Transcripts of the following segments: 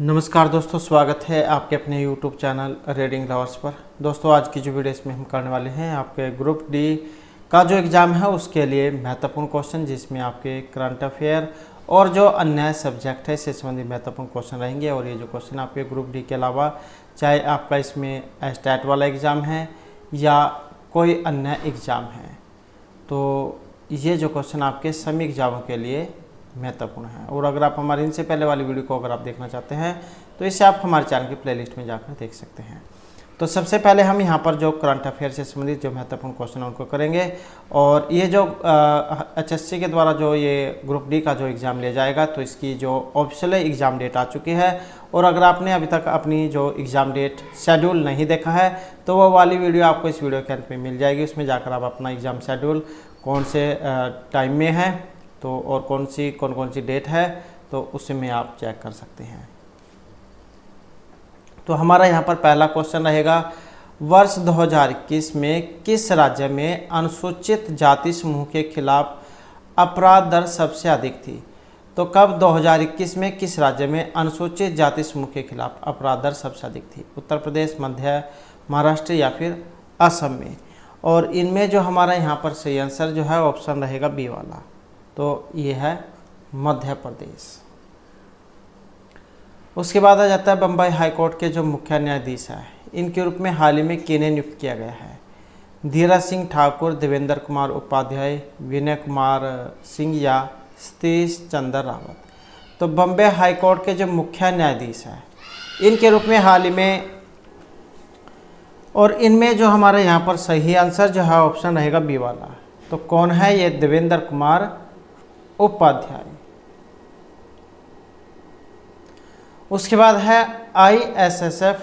नमस्कार दोस्तों, स्वागत है आपके अपने YouTube चैनल रीडिंग लवर्स पर। दोस्तों आज की जो वीडियो इसमें हम करने वाले हैं आपके ग्रुप डी का जो एग्ज़ाम है उसके लिए महत्वपूर्ण क्वेश्चन, जिसमें आपके करंट अफेयर और जो अन्य सब्जेक्ट है इससे संबंधित महत्वपूर्ण क्वेश्चन रहेंगे। और ये जो क्वेश्चन आपके ग्रुप डी के अलावा चाहे आपका इसमें स्टेट वाला एग्ज़ाम है या कोई अन्य एग्ज़ाम है, तो ये जो क्वेश्चन आपके सभी एग्जामों के लिए महत्वपूर्ण है। और अगर आप हमारे इनसे पहले वाली वीडियो को अगर आप देखना चाहते हैं तो इसे आप हमारे चैनल की प्लेलिस्ट में जाकर देख सकते हैं। तो सबसे पहले हम यहाँ पर जो करंट अफेयर से संबंधित जो महत्वपूर्ण क्वेश्चन है उनको करेंगे। और ये जो HSC के द्वारा जो ये ग्रुप डी का जो एग्ज़ाम लिया जाएगा, तो इसकी जो ऑफिशियल एग्ज़ाम डेट आ चुकी है। और अगर आपने अभी तक अपनी जो एग्ज़ाम डेट शेड्यूल नहीं देखा है तो वो वाली वीडियो आपको इस वीडियो के अंत में मिल जाएगी। उसमें जाकर आप अपना एग्ज़ाम शेड्यूल कौन से टाइम में है तो और कौन कौन सी डेट है तो उसे में आप चेक कर सकते हैं। तो हमारा यहाँ पर पहला क्वेश्चन रहेगा, वर्ष 2021 में किस राज्य में अनुसूचित जाति समूह के खिलाफ अपराध दर सबसे अधिक थी? तो कब 2021 में किस राज्य में अनुसूचित जाति समूह के खिलाफ अपराध दर सबसे अधिक थी? उत्तर प्रदेश, मध्य, महाराष्ट्र या फिर असम में? और इनमें जो हमारा यहाँ पर सही आंसर जो है ऑप्शन रहेगा बी वाला, तो ये है मध्य प्रदेश। उसके बाद आ जाता है बम्बई हाई कोर्ट के जो मुख्य न्यायाधीश हैं, इनके रूप में हाल ही में किन्हें नियुक्त किया गया है? धीरज सिंह ठाकुर, देवेंद्र कुमार उपाध्याय, विनय कुमार सिंह या सतीश चंद्र रावत? तो बम्बई हाई कोर्ट के जो मुख्य न्यायाधीश हैं इनके रूप में हाल ही में, और इनमें जो हमारा यहाँ पर सही आंसर जो है ऑप्शन रहेगा बी वाला। तो कौन है ये? देवेंद्र कुमार उपाध्याय। उसके बाद है ISSF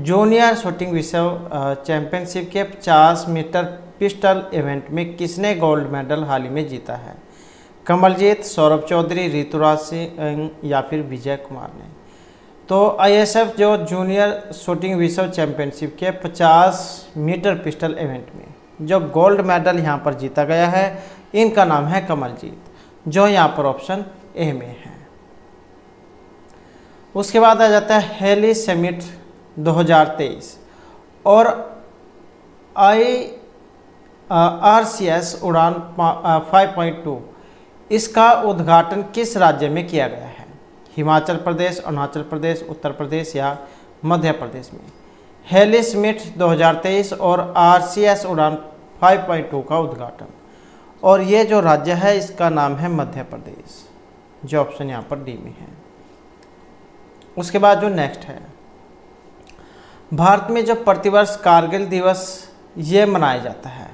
जूनियर शूटिंग विश्व चैंपियनशिप के 50 मीटर पिस्टल इवेंट में किसने गोल्ड मेडल हाल ही में जीता है? कमलजीत, सौरभ चौधरी, ऋतुराज सिंह या फिर विजय कुमार ने? तो ISSF जो जूनियर शूटिंग विश्व चैंपियनशिप के 50 मीटर पिस्टल इवेंट में जो गोल्ड मेडल यहाँ पर जीता गया है, इनका नाम है कमलजीत, जो यहाँ पर ऑप्शन ए में है। उसके बाद आ जाता है हेली समिट 2023 और IRCS उड़ान 5.2 इसका उद्घाटन किस राज्य में किया गया है? हिमाचल प्रदेश, अरुणाचल प्रदेश, उत्तर प्रदेश या मध्य प्रदेश में? हेली समिट 2023 और RCS उड़ान 5.2 का उद्घाटन, और ये जो राज्य है इसका नाम है मध्य प्रदेश, जो ऑप्शन यहाँ पर डी में है। उसके बाद जो नेक्स्ट है, भारत में जो प्रतिवर्ष कारगिल दिवस ये मनाया जाता है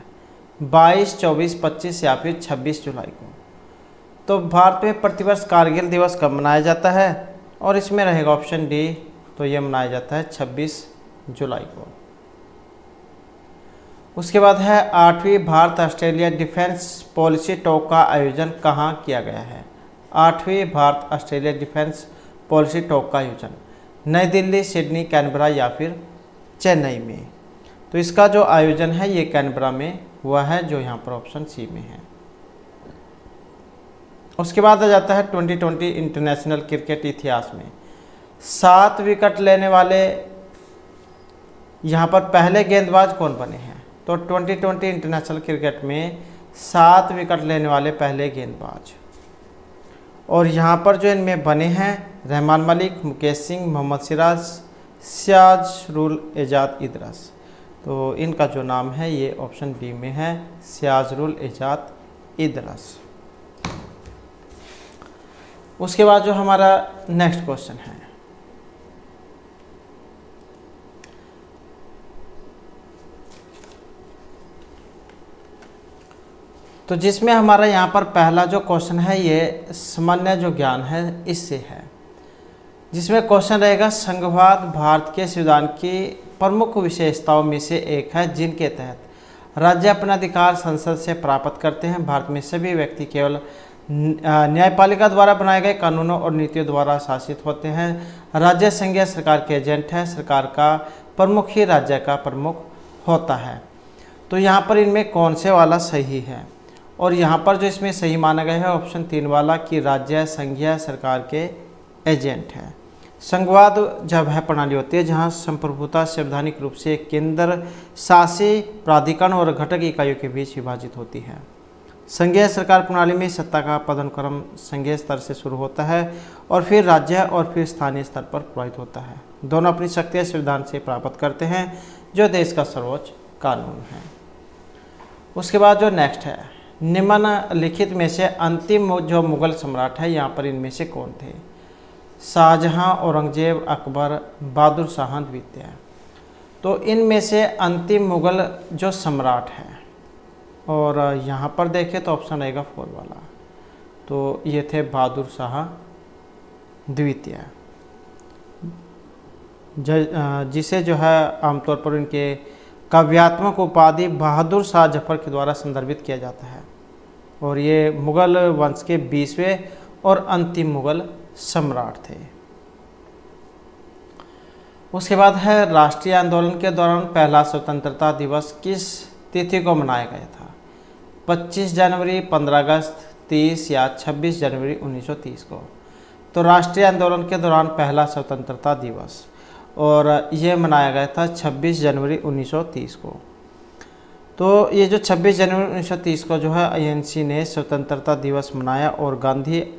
22, 24, 25 या फिर 26 जुलाई को? तो भारत में प्रतिवर्ष कारगिल दिवस कब मनाया जाता है? और इसमें रहेगा ऑप्शन डी, तो ये मनाया जाता है 26 जुलाई को। उसके बाद है 8वीं Bharat Australia defence policy talk का आयोजन कहाँ किया गया है? 8वीं Bharat Australia defence policy talk का आयोजन नई दिल्ली, सिडनी, कैनबरा या फिर चेन्नई में? तो इसका जो आयोजन है ये कैनबरा में हुआ है, जो यहाँ पर ऑप्शन सी में है। उसके बाद आ जाता है 2020 इंटरनेशनल क्रिकेट इतिहास में 7 विकेट लेने वाले यहाँ पर पहले गेंदबाज कौन बने हैं? तो 2020 इंटरनेशनल क्रिकेट में 7 विकेट लेने वाले पहले गेंदबाज, और यहाँ पर जो इनमें बने हैं रहमान मलिक, मुकेश सिंह, मोहम्मद सिराज, सिराजुल एजाज इदरस। तो इनका जो नाम है ये ऑप्शन बी में है, सिराजुल एजाज इदरस। उसके बाद जो हमारा नेक्स्ट क्वेश्चन है, तो जिसमें हमारा यहाँ पर पहला जो क्वेश्चन है ये सामान्य जो ज्ञान है इससे है, जिसमें क्वेश्चन रहेगा, संघवाद भारत के संविधान की प्रमुख विशेषताओं में से एक है जिनके तहत राज्य अपना अधिकार संसद से प्राप्त करते हैं। भारत में सभी व्यक्ति केवल न्यायपालिका द्वारा बनाए गए कानूनों और नीतियों द्वारा शासित होते हैं। राज्य संघीय सरकार के एजेंट है, सरकार का प्रमुख ही राज्य का प्रमुख होता है। तो यहाँ पर इनमें कौन से वाला सही है? और यहाँ पर जो इसमें सही माना गया है ऑप्शन 3 वाला कि राज्य संघीय सरकार के एजेंट है। संघवाद जब वह प्रणाली होती है जहां संप्रभुता संवैधानिक रूप से केंद्र शासित प्राधिकरण और घटक इकाइयों के बीच विभाजित होती है। संघीय सरकार प्रणाली में सत्ता का पदानुक्रम संघीय स्तर से शुरू होता है और फिर राज्य और फिर स्थानीय स्तर पर प्रभावित होता है। दोनों अपनी शक्तियाँ संविधान से प्राप्त करते हैं जो देश का सर्वोच्च कानून है। उसके बाद जो नेक्स्ट है, निम्नलिखित में से अंतिम जो मुगल सम्राट है यहाँ पर इनमें से कौन थे? शाहजहां, औरंगजेब, अकबर, बहादुर शाह द्वितीय। तो इनमें से अंतिम मुगल जो सम्राट है, और यहाँ पर देखें तो ऑप्शन रहेगा 4 वाला, तो ये थे बहादुर शाह द्वितीय, जिसे जो है आमतौर पर इनके काव्यात्मक उपाधि बहादुर शाह जफर के द्वारा संदर्भित किया जाता है। और ये मुगल वंश के 20वें और अंतिम मुगल सम्राट थे। उसके बाद है राष्ट्रीय आंदोलन के दौरान पहला स्वतंत्रता दिवस किस तिथि को मनाया गया था? 25 जनवरी, 15 अगस्त, 30 या 26 जनवरी 1930 को। तो राष्ट्रीय आंदोलन के दौरान पहला स्वतंत्रता दिवस, और ये मनाया गया था 26 जनवरी 1930 को। तो ये जो 26 जनवरी 1930 को जो है आईएनसी ने स्वतंत्रता दिवस मनाया और गांधी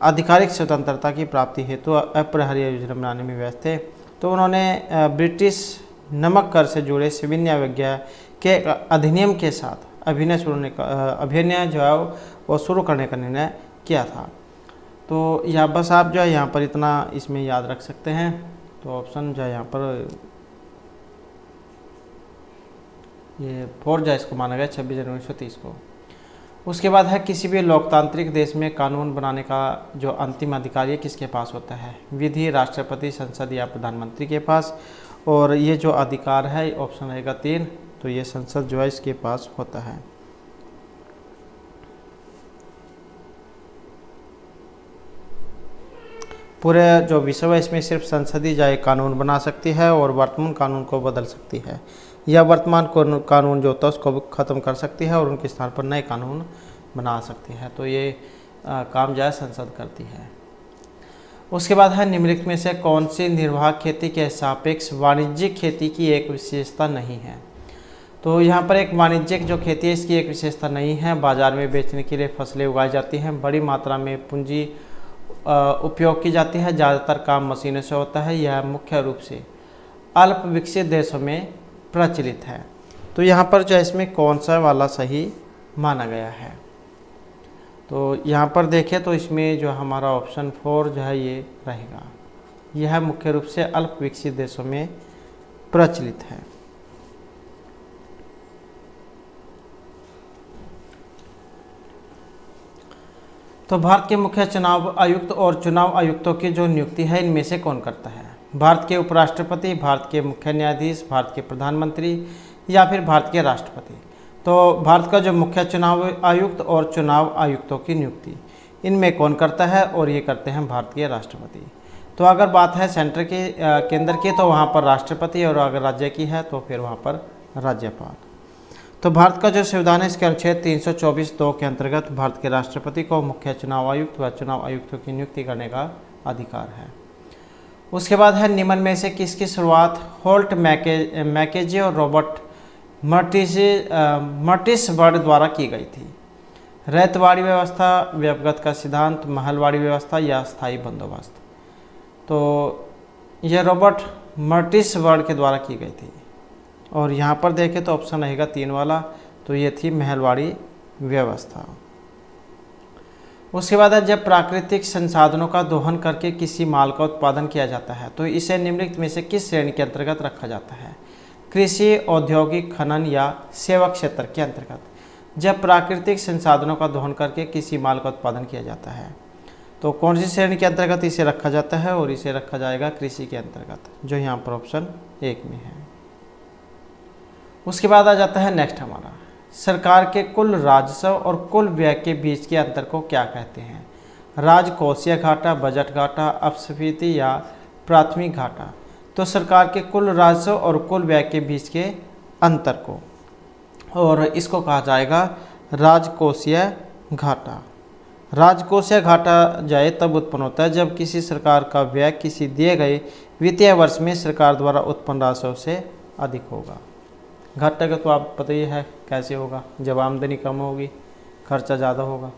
आधिकारिक स्वतंत्रता की प्राप्ति हेतु अपरिहार्य योजना बनाने में व्यस्त थे। तो उन्होंने ब्रिटिश नमक कर से जुड़े विभिन्न अवज्ञा के अधिनियम के साथ अभिनय जो है वो शुरू करने का निर्णय किया था। तो या बस आप जो है यहाँ पर इतना इसमें याद रख सकते हैं। तो ऑप्शन जो है यहाँ पर ये 4 जो इसको माना गया 26 जनवरी 1930 को। उसके बाद है किसी भी लोकतांत्रिक देश में कानून बनाने का जो अंतिम अधिकार ये किसके पास होता है? विधि, राष्ट्रपति, संसद या प्रधानमंत्री के पास। और ये जो अधिकार है ऑप्शन रहेगा 3, तो ये संसद जो है इसके पास होता है। पूरे जो विश्व है इसमें सिर्फ संसद ही जाए कानून बना सकती है और वर्तमान कानून को बदल सकती है, या वर्तमान कानून जो होता है उसको ख़त्म कर सकती है और उनके स्थान पर नए कानून बना सकती है। तो ये काम जो है संसद करती है। उसके बाद है निम्नलिखित में से कौन सी निर्वाह खेती के सापेक्ष वाणिज्यिक खेती की एक विशेषता नहीं है? तो यहाँ पर एक वाणिज्यिक जो खेती है इसकी एक विशेषता नहीं है। बाजार में बेचने के लिए फसलें उगाई जाती हैं, बड़ी मात्रा में पूंजी उपयोग की जाती है, ज़्यादातर काम मशीनों से होता है, यह मुख्य रूप से अल्प विकसित देशों में प्रचलित है। तो यहाँ पर जो इसमें कौन सा वाला सही माना गया है? तो यहाँ पर देखें तो इसमें जो हमारा ऑप्शन 4 जो है ये रहेगा, यह मुख्य रूप से अल्प विकसित देशों में प्रचलित है। तो भारत के मुख्य चुनाव आयुक्त और चुनाव आयुक्तों की जो नियुक्ति है इनमें से कौन करता है? भारत के उपराष्ट्रपति, भारत के मुख्य न्यायाधीश, भारत के प्रधानमंत्री या फिर भारत के राष्ट्रपति। तो भारत का जो मुख्य चुनाव आयुक्त और चुनाव आयुक्तों की नियुक्ति इनमें कौन करता है? और ये करते हैं भारत के राष्ट्रपति। तो अगर बात है सेंटर की केंद्र की तो वहाँ पर राष्ट्रपति, और अगर राज्य की है तो फिर वहाँ पर राज्यपाल। तो भारत का जो संविधान है इसके अनुच्छेद 324(2) के अंतर्गत भारत के राष्ट्रपति को मुख्य चुनाव आयुक्त व चुनाव आयुक्तों की नियुक्ति करने का अधिकार है। उसके बाद है निम्न में से किसकी शुरुआत होल्ट मैकेजी और रॉबर्ट मर्टिसबर्ग द्वारा की गई थी? रैयतवाड़ी व्यवस्था, व्यवगत का सिद्धांत, महलवाड़ी व्यवस्था या स्थायी बंदोबस्त। तो यह रॉबर्ट मर्टिसबर्ग के द्वारा की गई थी। और यहाँ पर देखें तो ऑप्शन रहेगा 3 वाला, तो ये थी महलवाड़ी व्यवस्था। उसके बाद जब प्राकृतिक संसाधनों का दोहन करके किसी माल का उत्पादन किया जाता है तो इसे निम्नलिखित में से किस श्रेणी के अंतर्गत रखा जाता है? कृषि, औद्योगिक, खनन या सेवा क्षेत्र के अंतर्गत। जब प्राकृतिक संसाधनों का दोहन करके किसी माल का उत्पादन किया जाता है तो कौन सी श्रेणी के अंतर्गत इसे रखा जाता है? और इसे रखा जाएगा कृषि के अंतर्गत, जो यहाँ पर ऑप्शन 1 में है। उसके बाद आ जाता है नेक्स्ट हमारा, सरकार के कुल राजस्व और कुल व्यय के बीच के अंतर को क्या कहते हैं? राजकोषीय घाटा, बजट घाटा, अपस्फीति या प्राथमिक घाटा। तो सरकार के कुल राजस्व और कुल व्यय के बीच के अंतर को, और इसको कहा जाएगा राजकोषीय घाटा। राजकोषीय घाटा जाए तब उत्पन्न होता है जब किसी सरकार का व्यय किसी दिए गए वित्तीय वर्ष में सरकार द्वारा उत्पन्न राशि से अधिक होगा। घाटे का तो आप पता ही है कैसे होगा, जब आमदनी कम होगी खर्चा ज़्यादा होगा।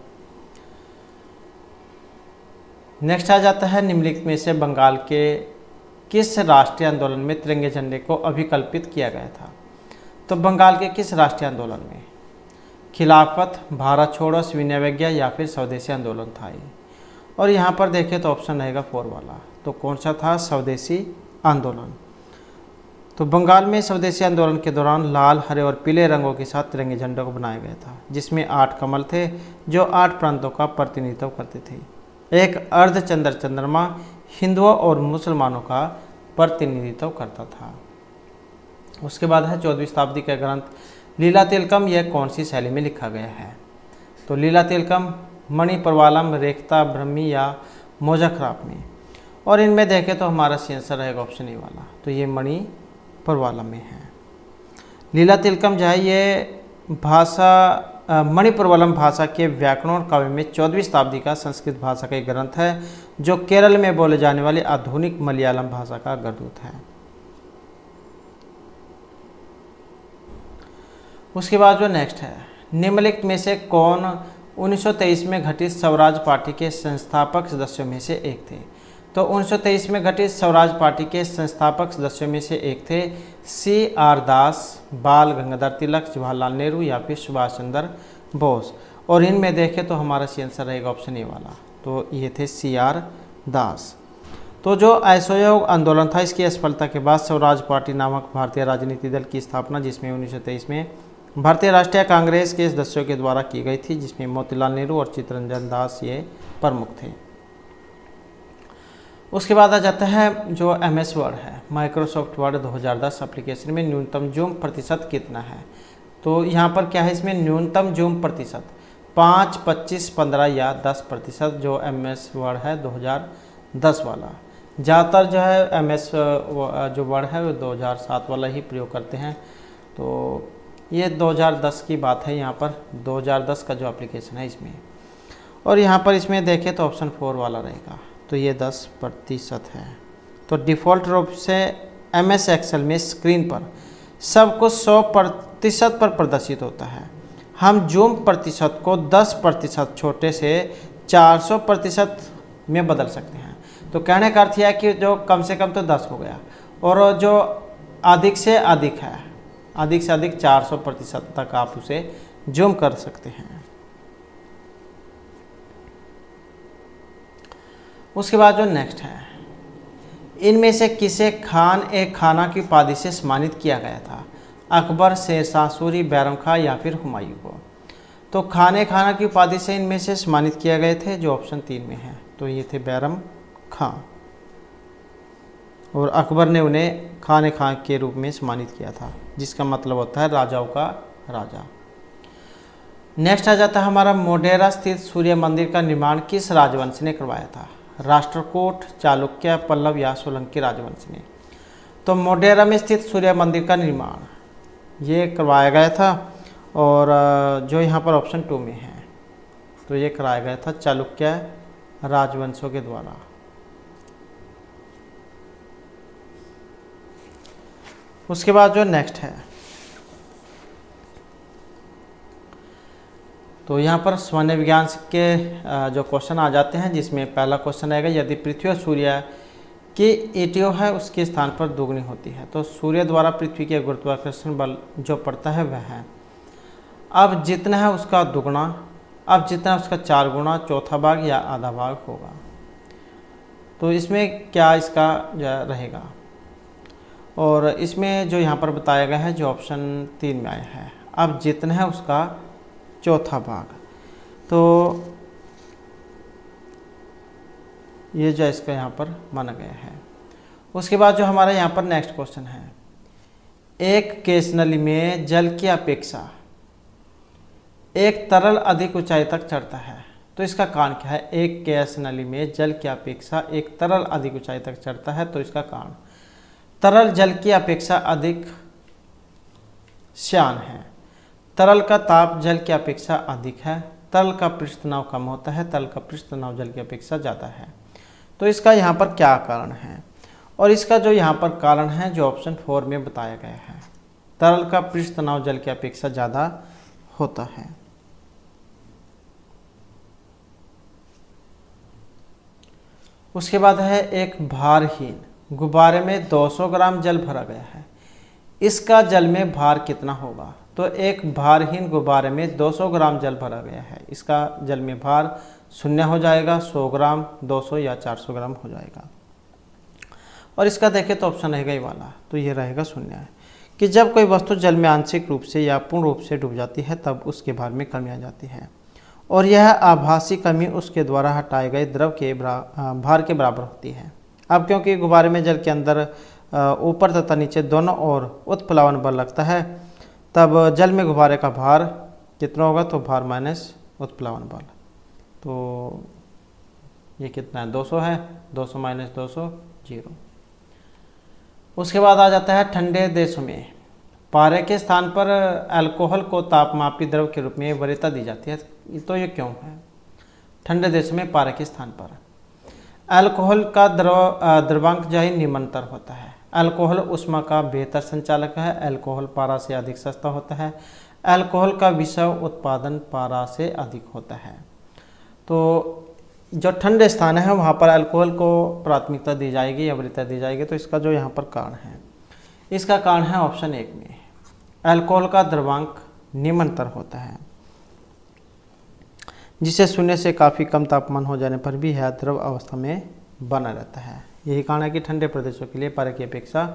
नेक्स्ट आ जाता है निम्नलिखित में से बंगाल के किस राष्ट्रीय आंदोलन में तिरंगे झंडे को अभिकल्पित किया गया था। तो बंगाल के किस राष्ट्रीय आंदोलन में? खिलाफत, भारत छोड़ो, सविनय या फिर स्वदेशी आंदोलन था ये। और यहाँ पर देखें तो ऑप्शन रहेगा 4 वाला। तो कौन सा था? स्वदेशी आंदोलन। तो बंगाल में स्वदेशी आंदोलन के दौरान लाल, हरे और पीले रंगों के साथ तिरंगे झंडों को बनाया गया था, जिसमें 8 कमल थे जो 8 प्रांतों का प्रतिनिधित्व करते थे। एक अर्धचंद्र चंद्रमा हिंदुओं और मुसलमानों का प्रतिनिधित्व करता था। उसके बाद है 14वीं शताब्दी का ग्रंथ लीला तिलकम, यह कौन सी शैली में लिखा गया है? तो लीला तिलकम मणि प्रवालम, रेखता, ब्रह्मी या मोजखराप में। और इनमें देखें तो हमारा सी आंसर रहेगा ऑप्शन ए वाला। तो ये मणि प्रवालम में है। लीला तिलकम जो है ये भाषा मणिप्रवालम भाषा के व्याकरण काव्य में 14वीं शताब्दी का संस्कृत भाषा का एक ग्रंथ है जो केरल में बोले जाने वाली आधुनिक मलयालम भाषा का अग्रदूत है। उसके बाद जो नेक्स्ट है, निम्नलिखित में से कौन 1923 में घटित स्वराज पार्टी के संस्थापक सदस्यों में से एक थे? तो 1923 में घटित स्वराज पार्टी के संस्थापक सदस्यों में से एक थे CR दास, बाल गंगाधर तिलक, जवाहरलाल नेहरू या फिर सुभाष चंद्र बोस। और इनमें देखें तो हमारा सी आंसर रहेगा ऑप्शन ए वाला। तो ये थे CR दास। तो जो असहयोग आंदोलन था, इसकी असफलता के बाद स्वराज पार्टी नामक भारतीय राजनीतिक दल की स्थापना, जिसमें 1923 में भारतीय राष्ट्रीय कांग्रेस के सदस्यों के द्वारा की गई थी, जिसमें मोतीलाल नेहरू और चित्तरंजन दास ये प्रमुख थे। उसके बाद आ जाता है जो MS वर्ड है, माइक्रोसॉफ्ट वर्ड 2010 एप्लीकेशन में न्यूनतम जूम प्रतिशत कितना है? तो यहाँ पर क्या है, इसमें न्यूनतम जूम प्रतिशत 5, 25, 15 या 10% जो MS वर्ड है 2010 वाला। ज़्यादातर जो है MS जो वर्ड है वो 2007 वाला ही प्रयोग करते हैं। तो ये 2010 की बात है, यहाँ पर 2010 का जो एप्लीकेशन है इसमें। और यहाँ पर इसमें देखें तो ऑप्शन 4 वाला रहेगा। तो ये 10% है। तो डिफ़ॉल्ट रूप से MS एक्सेल में स्क्रीन पर सब कुछ 100% पर प्रदर्शित होता है। हम जूम प्रतिशत को 10% छोटे से 400% में बदल सकते हैं। तो कहने का अर्थ यह है कि जो कम से कम तो 10 हो गया, और जो अधिक से अधिक है, अधिक से अधिक 400% तक आप उसे जूम कर सकते हैं। उसके बाद जो नेक्स्ट है, इनमें से किसे खान ए खाना की उपाधि से सम्मानित किया गया था? अकबर, शेरशाह सूरी, बैरम खां या फिर हुमायूं को? तो खान ए खाना की उपाधि से इनमें से सम्मानित किया गए थे, जो ऑप्शन 3 में है। तो ये थे बैरम खां, और अकबर ने उन्हें खान ए खां के रूप में सम्मानित किया था, जिसका मतलब होता है राजाओं का राजा। नेक्स्ट आ जाता है हमारा, मोढेरा स्थित सूर्य मंदिर का निर्माण किस राजवंश ने करवाया था? राष्ट्रकूट, चालुक्य, पल्लव या सोलंकी राजवंश ने? तो मोढेरा में स्थित सूर्य मंदिर का निर्माण ये करवाया गया था, और जो यहाँ पर ऑप्शन 2 में है, तो ये कराया गया था चालुक्य राजवंशों के द्वारा। उसके बाद जो नेक्स्ट है, तो यहाँ पर सामान्य विज्ञान के जो क्वेश्चन आ जाते हैं, जिसमें पहला क्वेश्चन आएगा, यदि पृथ्वी और सूर्य की एटीओ है उसके स्थान पर दोगुनी होती है, तो सूर्य द्वारा पृथ्वी के गुरुत्वाकर्षण बल जो पड़ता है वह है, अब जितना है उसका दुगुना, अब जितना उसका 4 गुना, चौथा भाग या आधा भाग होगा। तो इसमें क्या इसका रहेगा? और इसमें जो यहाँ पर बताया गया है, जो ऑप्शन 3 में आया है, अब जितना है उसका चौथा भाग। तो ये जो इसका यहाँ पर माना गया है। उसके बाद जो हमारा यहाँ पर नेक्स्ट क्वेश्चन है, एक केस नली में जल की अपेक्षा एक तरल अधिक ऊंचाई तक चढ़ता है, तो इसका कारण क्या है? एक केस नली में जल की अपेक्षा एक तरल अधिक ऊंचाई तक चढ़ता है, तो इसका कारण तरल जल की अपेक्षा अधिक श्यान है, तरल का ताप जल की अपेक्षा अधिक है, तल का पृष्ठ तनाव कम होता है, तल का पृष्ठ तनाव जल की अपेक्षा ज़्यादा है। तो इसका यहाँ पर क्या कारण है, और इसका जो यहाँ पर कारण है जो ऑप्शन 4 में बताया गया है, तरल का पृष्ठ तनाव जल की अपेक्षा ज़्यादा होता है। उसके बाद है एक भारहीन गुब्बारे में 200 ग्राम जल भरा गया है, इसका जल में भार कितना होगा। तो एक भारहीन गुब्बारे में 200 ग्राम जल भरा गया है, इसका जल में भार 0 हो जाएगा, 100 ग्राम, 200 या 400 ग्राम हो जाएगा। और इसका देखें तो ऑप्शन रहेगा ये वाला, तो ये रहेगा 0 है कि जब कोई वस्तु जल में आंशिक रूप से या पूर्ण रूप से डूब जाती है तब उसके भार में कमी आ जाती है, और यह आभासी कमी उसके द्वारा हटाए गए द्रव के भार के बराबर होती है। अब क्योंकि गुब्बारे में जल के अंदर ऊपर तथा नीचे दोनों ओर उत्प्लावन बल लगता है, तब जल में गुब्बारे का भार कितना होगा, तो भार माइनस उत्प्लावन बल, तो ये कितना है, 200 है, 200 माइनस 200 0। उसके बाद आ जाता है ठंडे देशों में पारे के स्थान पर अल्कोहल को तापमापी द्रव के रूप में वरीयता दी जाती है, तो ये क्यों है। ठंडे देशों में पारे के स्थान पर अल्कोहल का द्रवांक जो है निम्नतर होता है, अल्कोहल उष्मा का बेहतर संचालक है, अल्कोहल पारा से अधिक सस्ता होता है, अल्कोहल का विषय उत्पादन पारा से अधिक होता है। तो जो ठंडे स्थान है वहाँ पर अल्कोहल को प्राथमिकता दी जाएगी या वरीयता दी जाएगी। तो इसका जो यहाँ पर कारण है, इसका कारण है ऑप्शन 1 में अल्कोहल का द्रवांक निम्नतर होता है, जिसे 0 से काफ़ी कम तापमान हो जाने पर भी यह द्रव अवस्था में बना रहता है। यही कारण है कि ठंडे प्रदेशों के लिए पारे की अपेक्षा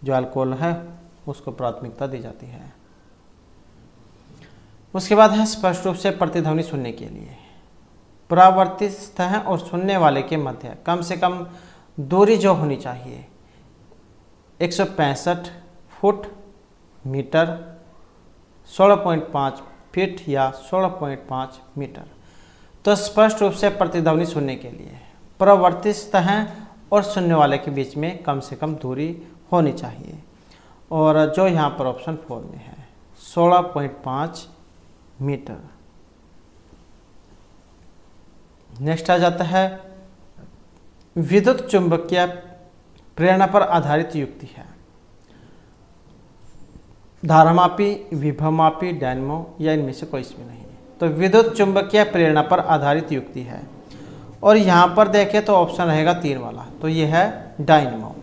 जो अल्कोहल है उसको प्राथमिकता दी जाती है। उसके बाद है स्पष्ट रूप से प्रतिध्वनि सुनने के लिए परावर्तित सतह और सुनने वाले के मध्य कम से कम दूरी जो होनी चाहिए 165 फुट मीटर, 16.5 फीट या 16.5 मीटर। तो स्पष्ट रूप से प्रतिध्वनि सुनने के लिए परावर्तित सतह और सुनने वाले के बीच में कम से कम दूरी होनी चाहिए, और जो यहाँ पर ऑप्शन 4 में है 16.5 मीटर। नेक्स्ट आ जाता है विद्युत चुंबकीय प्रेरणा पर आधारित युक्ति है, धारामापी, विभवमापी, डायनमो या इनमें से कोई इसमें नहीं है। तो विद्युत चुंबकीय प्रेरणा पर आधारित युक्ति है, और यहाँ पर देखें तो ऑप्शन रहेगा 3 वाला, तो ये है डायनमो।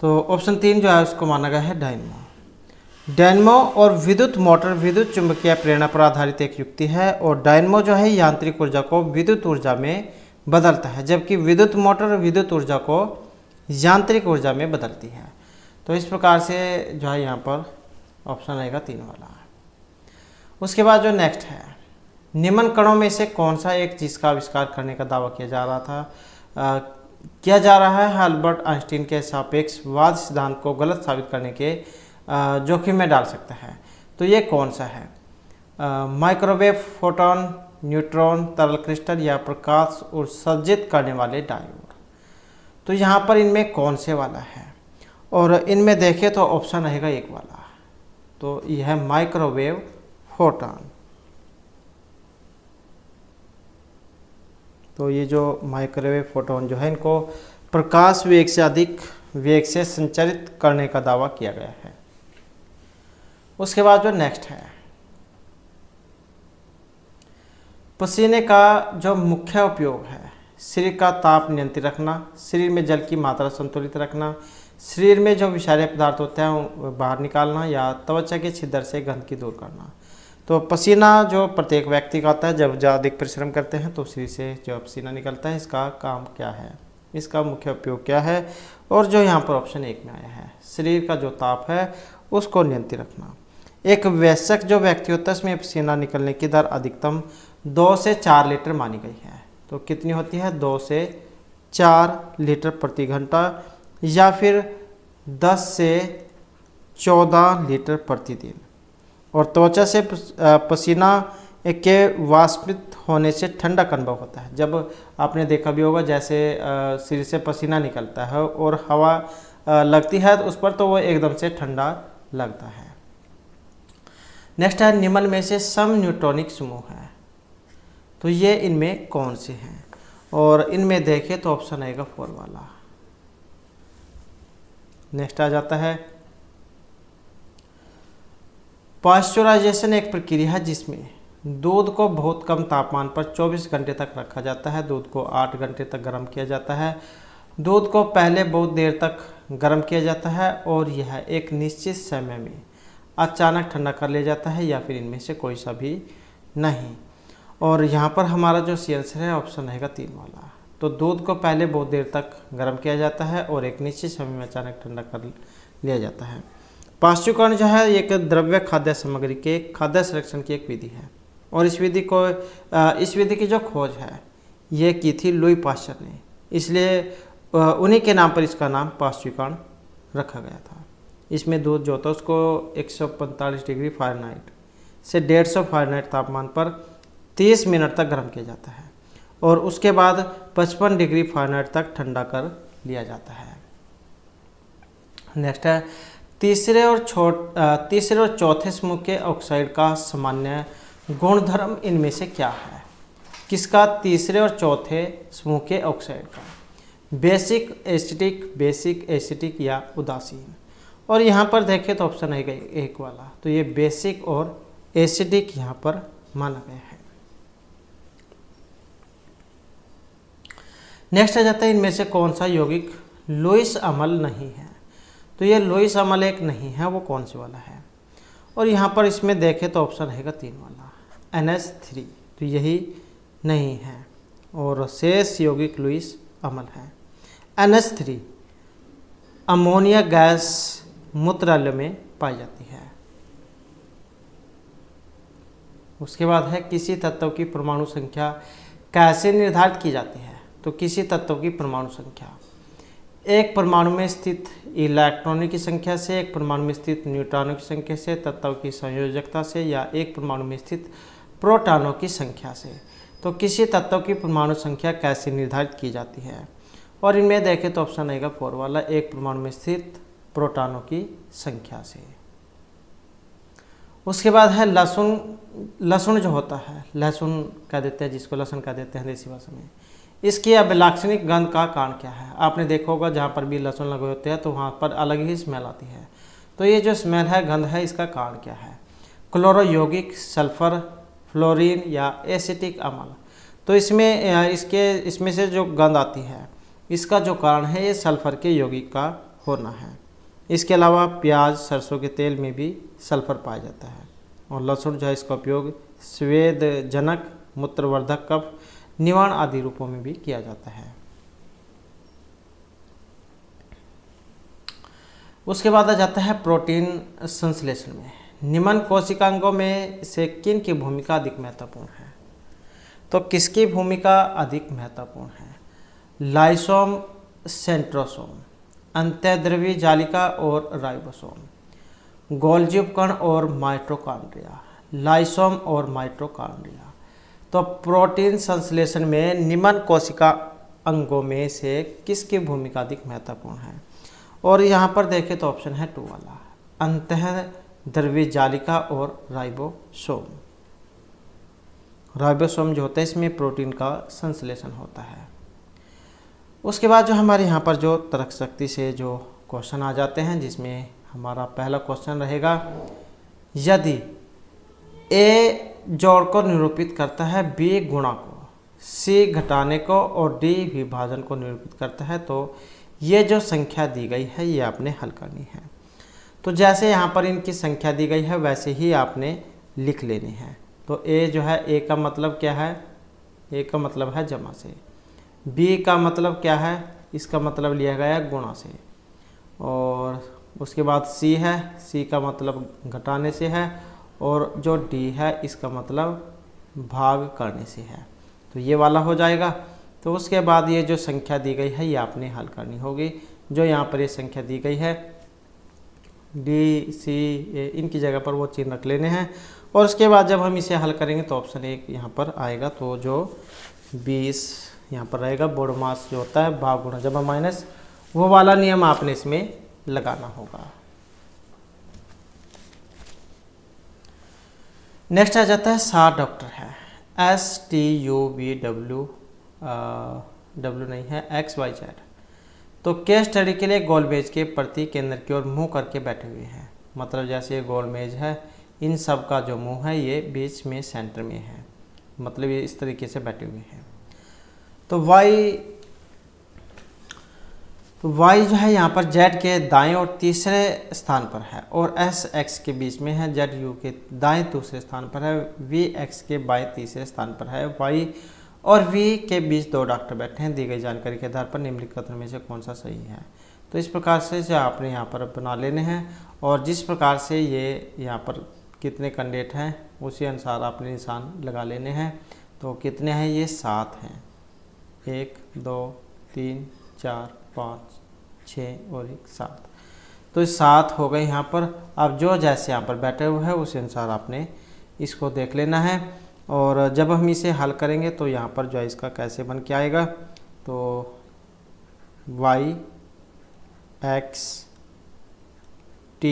तो ऑप्शन 3 जो है उसको माना गया है डायनमो। डायनमो और विद्युत मोटर विद्युत चुंबकीय प्रेरणा पर आधारित एक युक्ति है, और डायनमो जो है यांत्रिक ऊर्जा को विद्युत ऊर्जा में बदलता है, जबकि विद्युत मोटर विद्युत ऊर्जा को यांत्रिक ऊर्जा में बदलती है। तो इस प्रकार से जो है यहाँ पर ऑप्शन रहेगा 3 वाला। उसके बाद जो नेक्स्ट है निम्न कणों में से कौन सा एक जिसका आविष्कार करने का दावा किया जा रहा है अल्बर्ट आइंस्टीन के सापेक्षवाद सिद्धांत को गलत साबित करने के जोखिम में डाल सकता है। तो ये कौन सा है, माइक्रोवेव, फोटोन, न्यूट्रॉन, तरल क्रिस्टल या प्रकाश उत्सर्जित करने वाले डायोड। तो यहाँ पर इनमें कौन से वाला है, और इनमें देखें तो ऑप्शन रहेगा 1 वाला, तो यह है माइक्रोवेव फोटोन। तो ये जो माइक्रोवेव फोटोन जो है इनको प्रकाश वेग से अधिक वेग से संचारित करने का दावा किया गया है। उसके बाद जो नेक्स्ट है पसीने का जो मुख्य उपयोग है शरीर का ताप नियंत्रित रखना, शरीर में जल की मात्रा संतुलित रखना, शरीर में जो विषैले पदार्थ होते हैं बाहर निकालना, या त्वचा के छिद्र से गंदगी दूर करना। तो पसीना जो प्रत्येक व्यक्ति का आता है, जब ज़्यादा अधिक परिश्रम करते हैं तो शरीर से जो पसीना निकलता है, इसका काम क्या है, इसका मुख्य उपयोग क्या है, और जो यहाँ पर ऑप्शन 1 में आया है शरीर का जो ताप है उसको नियंत्रित रखना। एक वयस्क जो व्यक्ति होता है उसमें पसीना निकलने की दर अधिकतम 2 से 4 लीटर मानी गई है। तो कितनी होती है, 2 से 4 लीटर प्रति घंटा, या फिर 10 से 14 लीटर प्रतिदिन। और त्वचा से पसीना के वाष्पित होने से ठंडा अनुभव होता है। जब आपने देखा भी होगा जैसे शरीर से पसीना निकलता है और हवा लगती है उस पर, तो वो एकदम से ठंडा लगता है। नेक्स्ट है निम्न में से सम न्यूट्रॉनिक समूह है, तो ये इनमें कौन से हैं, और इनमें देखें तो ऑप्शन आएगा 4 वाला। नेक्स्ट आ जाता है पाश्चराइजेशन एक प्रक्रिया है जिसमें दूध को बहुत कम तापमान पर 24 घंटे तक रखा जाता है। दूध को 8 घंटे तक गर्म किया जाता है। दूध को पहले बहुत देर तक गर्म किया जाता है और यह एक निश्चित समय में अचानक ठंडा कर लिया जाता है, या फिर इनमें से कोई सा भी नहीं। और यहाँ पर हमारा जो सी आंसर है ऑप्शन रहेगा 3 वाला। तो दूध को पहले बहुत देर तक गर्म किया जाता है और एक निश्चित समय में अचानक ठंडा कर लिया जाता है। पाश्चुकरण जो है एक द्रव्य खाद्य सामग्री के खाद्य संरक्षण की एक विधि है, और इस विधि की जो खोज है ये की थी लुई पाश्चर ने, इसलिए उन्हीं के नाम पर इसका नाम पाश्चुकरण रखा गया था। इसमें दूध जो होता है उसको 145 डिग्री फ़ारेनहाइट से 150 फ़ारेनहाइट तापमान पर 30 मिनट तक गर्म किया जाता है और उसके बाद 55 डिग्री फ़ारेनहाइट तक ठंडा कर लिया जाता है। नेक्स्ट है तीसरे और चौथे समूह के ऑक्साइड का सामान्य गुणधर्म इनमें से क्या है? किसका? तीसरे और चौथे समूह के ऑक्साइड का। बेसिक एसिटिक या उदासीन। और यहाँ पर देखें तो ऑप्शन है 1 वाला, तो ये बेसिक और एसिडिक यहाँ पर माना गया है। नेक्स्ट आ जाता है इनमें से कौन सा यौगिक लुईस अम्ल नहीं है? तो ये लुईस अम्ल एक नहीं है, वो कौन से वाला है? और यहाँ पर इसमें देखें तो ऑप्शन है 3 वाला NH3, तो यही नहीं है और शेष यौगिक लुईस अम्ल है। NH3 अमोनिया गैस मूत्राशय में पाई जाती है। उसके बाद है किसी तत्व की परमाणु संख्या कैसे निर्धारित की जाती है? तो किसी तत्व की परमाणु संख्या एक परमाणु में स्थित इलेक्ट्रॉनों की संख्या से, एक परमाणु में स्थित न्यूट्रॉनों की संख्या से, तत्व की संयोजकता से, या एक परमाणु में स्थित प्रोटॉनों की संख्या से। तो किसी तत्व की परमाणु संख्या कैसे निर्धारित की जाती है? और इनमें देखें तो ऑप्शन आएगा 4 वाला, एक परमाणु में स्थित प्रोटॉनों की संख्या से। उसके बाद है लहसुन जो होता है, लहसुन कह देते हैं जिसको लहसुन कह देते हैं देसी भाषा में, इसकी अभिलाक्षणिक गंध का कारण क्या है? आपने देखा होगा जहाँ पर भी लहसुन लगे होते हैं तो वहाँ पर अलग ही स्मेल आती है। तो ये जो स्मेल है, गंध है, इसका कारण क्या है? क्लोरो यौगिक, सल्फर, फ्लोरीन या एसिटिक अम्ल। तो इसमें से जो गंध आती है इसका जो कारण है ये सल्फर के यौगिक का होना है। इसके अलावा प्याज, सरसों के तेल में भी सल्फर पाया जाता है। और लहसुन जो है इसका उपयोग स्वेदजनक, मूत्रवर्धक, कफ निवारण आदि रूपों में भी किया जाता है। उसके बाद आ जाता है प्रोटीन संश्लेषण में निम्न कोशिकांगों में से किन की भूमिका अधिक महत्वपूर्ण है? तो किसकी भूमिका अधिक महत्वपूर्ण है? लाइसोम, सेंट्रोसोम, अंतःद्रव्यी जालिका और राइबोसोम, गोल्जी उपकण और माइटोकॉन्ड्रिया। लाइसोम और माइटोकॉन्ड्रिया। तो प्रोटीन संश्लेषण में निम्न कोशिका अंगों में से किसकी भूमिका अधिक महत्वपूर्ण है? और यहाँ पर देखें तो ऑप्शन है 2 वाला, अंतःद्रव्यी जालिका और राइबोसोम। राइबोसोम जो होता है इसमें प्रोटीन का संश्लेषण होता है। उसके बाद जो हमारे यहाँ पर जो तर्क शक्ति से जो क्वेश्चन आ जाते हैं, जिसमें हमारा पहला क्वेश्चन रहेगा, यदि ए जोड़ को निरूपित करता है, बी गुणा को, सी घटाने को और डी विभाजन को निरूपित करता है, तो ये जो संख्या दी गई है ये आपने हल करनी है। तो जैसे यहाँ पर इनकी संख्या दी गई है वैसे ही आपने लिख लेनी है। तो ए जो है, ए का मतलब क्या है? ए का मतलब है जमा से। बी का मतलब क्या है? इसका मतलब लिया गया है गुणा से। और उसके बाद सी है, सी का मतलब घटाने से है, और जो डी है इसका मतलब भाग करने से है। तो ये वाला हो जाएगा। तो उसके बाद ये जो संख्या दी गई है ये आपने हल करनी होगी। जो यहाँ पर ये संख्या दी गई है डी, सी, ए, इनकी जगह पर वो चिन्ह रख लेने हैं। और उसके बाद जब हम इसे हल करेंगे तो ऑप्शन 1 यहाँ पर आएगा। तो जो 20 यहाँ पर रहेगा, बोर्ड मास जो होता है भाग गुणा जमा माइनस, वो वाला नियम आपने इसमें लगाना होगा। नेक्स्ट आ जाता है 7 डॉक्टर है, STUBW, डब्ल्यू नहीं है, XYZ। तो केस स्टडी के लिए गोल मेज के प्रति केंद्र की ओर मुंह करके बैठे हुए हैं। मतलब जैसे ये गोल मेज है, इन सब का जो मुंह है ये बीच में सेंटर में है, मतलब ये इस तरीके से बैठे हुए हैं। तो y जो है यहाँ पर z के दाएं और तीसरे स्थान पर है, और s x के बीच में है, z u के दाएं दूसरे स्थान पर है, v x के बाएं तीसरे स्थान पर है। y और v के बीच 2 डॉक्टर बैठे हैं। दी गई जानकारी के आधार पर निम्नलिखित कथन में से कौन सा सही है। तो इस प्रकार से आपने यहाँ पर बना लेने हैं, और जिस प्रकार से ये यहाँ पर कितने कैंडिडेट हैं उसी अनुसार आपने निशान लगा लेने हैं। तो कितने हैं, ये 7 हैं, 1 2 3 4 5 6 और 1 7। तो 7 हो गए यहाँ पर। अब जो जैसे यहाँ पर बैठे हुए हैं उसी अनुसार आपने इसको देख लेना है, और जब हम इसे हल करेंगे तो यहाँ पर जो है इसका कैसे बन के आएगा, तो y x t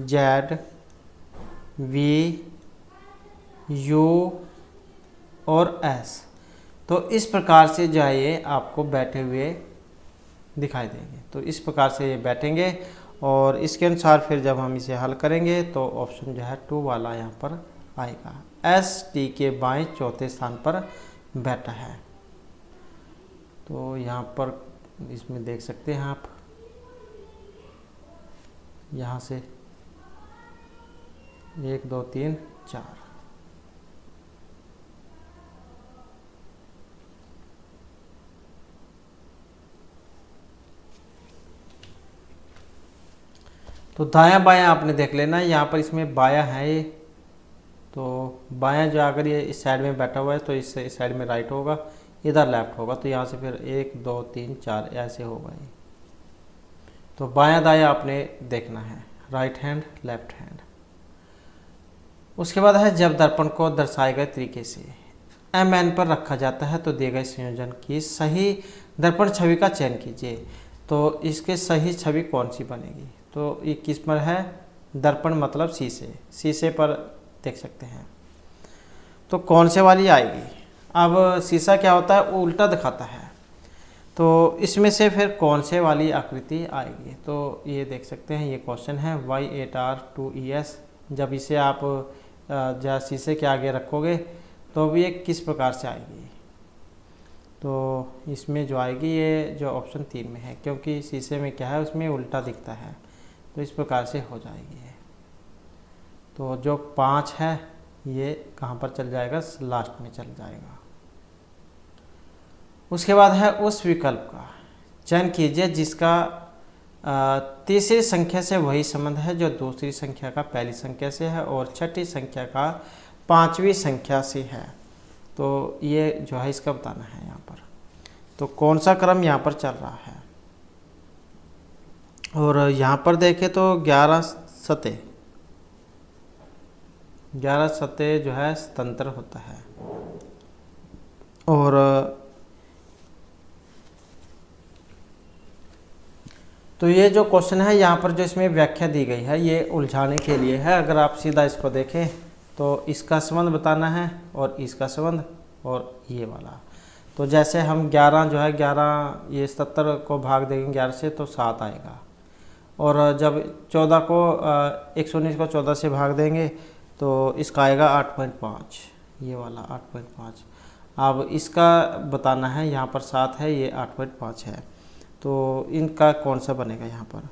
z v u और s, तो इस प्रकार से जो है ये आपको बैठे हुए दिखाई देंगे। तो इस प्रकार से ये बैठेंगे, और इसके अनुसार फिर जब हम इसे हल करेंगे तो ऑप्शन जो है 2 वाला यहाँ पर आएगा। एस टी के बाएं चौथे स्थान पर बैठा है। तो यहाँ पर इसमें देख सकते हैं आप, यहाँ से 1 2 3 4। तो दायां बायां आपने देख लेना है। यहाँ पर इसमें बायां है ये, तो बायां जो अगर ये इस साइड में बैठा हुआ है तो इस साइड में राइट होगा, इधर लेफ्ट होगा। तो यहाँ से फिर 1 2 3 4 ऐसे होगा ये। तो बायां दायां आपने देखना है, राइट हैंड लेफ्ट हैंड। उसके बाद है जब दर्पण को दर्शाए गए तरीके से MN पर रखा जाता है तो दिए गए संयोजन की सही दर्पण छवि का चयन कीजिए। तो इसके सही छवि कौन सी बनेगी, तो ये किस पर है, दर्पण मतलब शीशे पर देख सकते हैं। तो कौन से वाली आएगी। अब शीशा क्या होता है, वो उल्टा दिखाता है, तो इसमें से फिर कौन से वाली आकृति आएगी। तो ये देख सकते हैं, ये क्वेश्चन है Y8R2ES। जब इसे आप जहाँ शीशे के आगे रखोगे तो भी ये किस प्रकार से आएगी। तो इसमें जो आएगी ये जो ऑप्शन 3 में है, क्योंकि शीशे में क्या है उसमें उल्टा दिखता है, तो इस प्रकार से हो जाएगी ये। तो जो 5 है ये कहाँ पर चल जाएगा, लास्ट में चल जाएगा। उसके बाद है उस विकल्प का चयन कीजिए जिसका तीसरी संख्या से वही संबंध है जो दूसरी संख्या का पहली संख्या से है और छठी संख्या का पांचवी संख्या से है। तो ये जो है इसका बताना है यहाँ पर। तो कौन सा क्रम यहाँ पर चल रहा है, और यहाँ पर देखें तो 11 सतह जो है स्वतंत्र होता है। और तो ये जो क्वेश्चन है यहाँ पर जो इसमें व्याख्या दी गई है ये उलझाने के लिए है। अगर आप सीधा इसको देखें तो इसका संबंध बताना है और इसका संबंध और ये वाला। तो जैसे हम 11 जो है 11 ये 77 को भाग देंगे 11 से तो 7 आएगा, और जब 14 को 119 को 14 से भाग देंगे तो इसका आएगा 8.5, ये वाला 8.5। अब इसका बताना है, यहाँ पर 7 है ये 8.5 है, तो इनका कौन सा बनेगा यहाँ पर।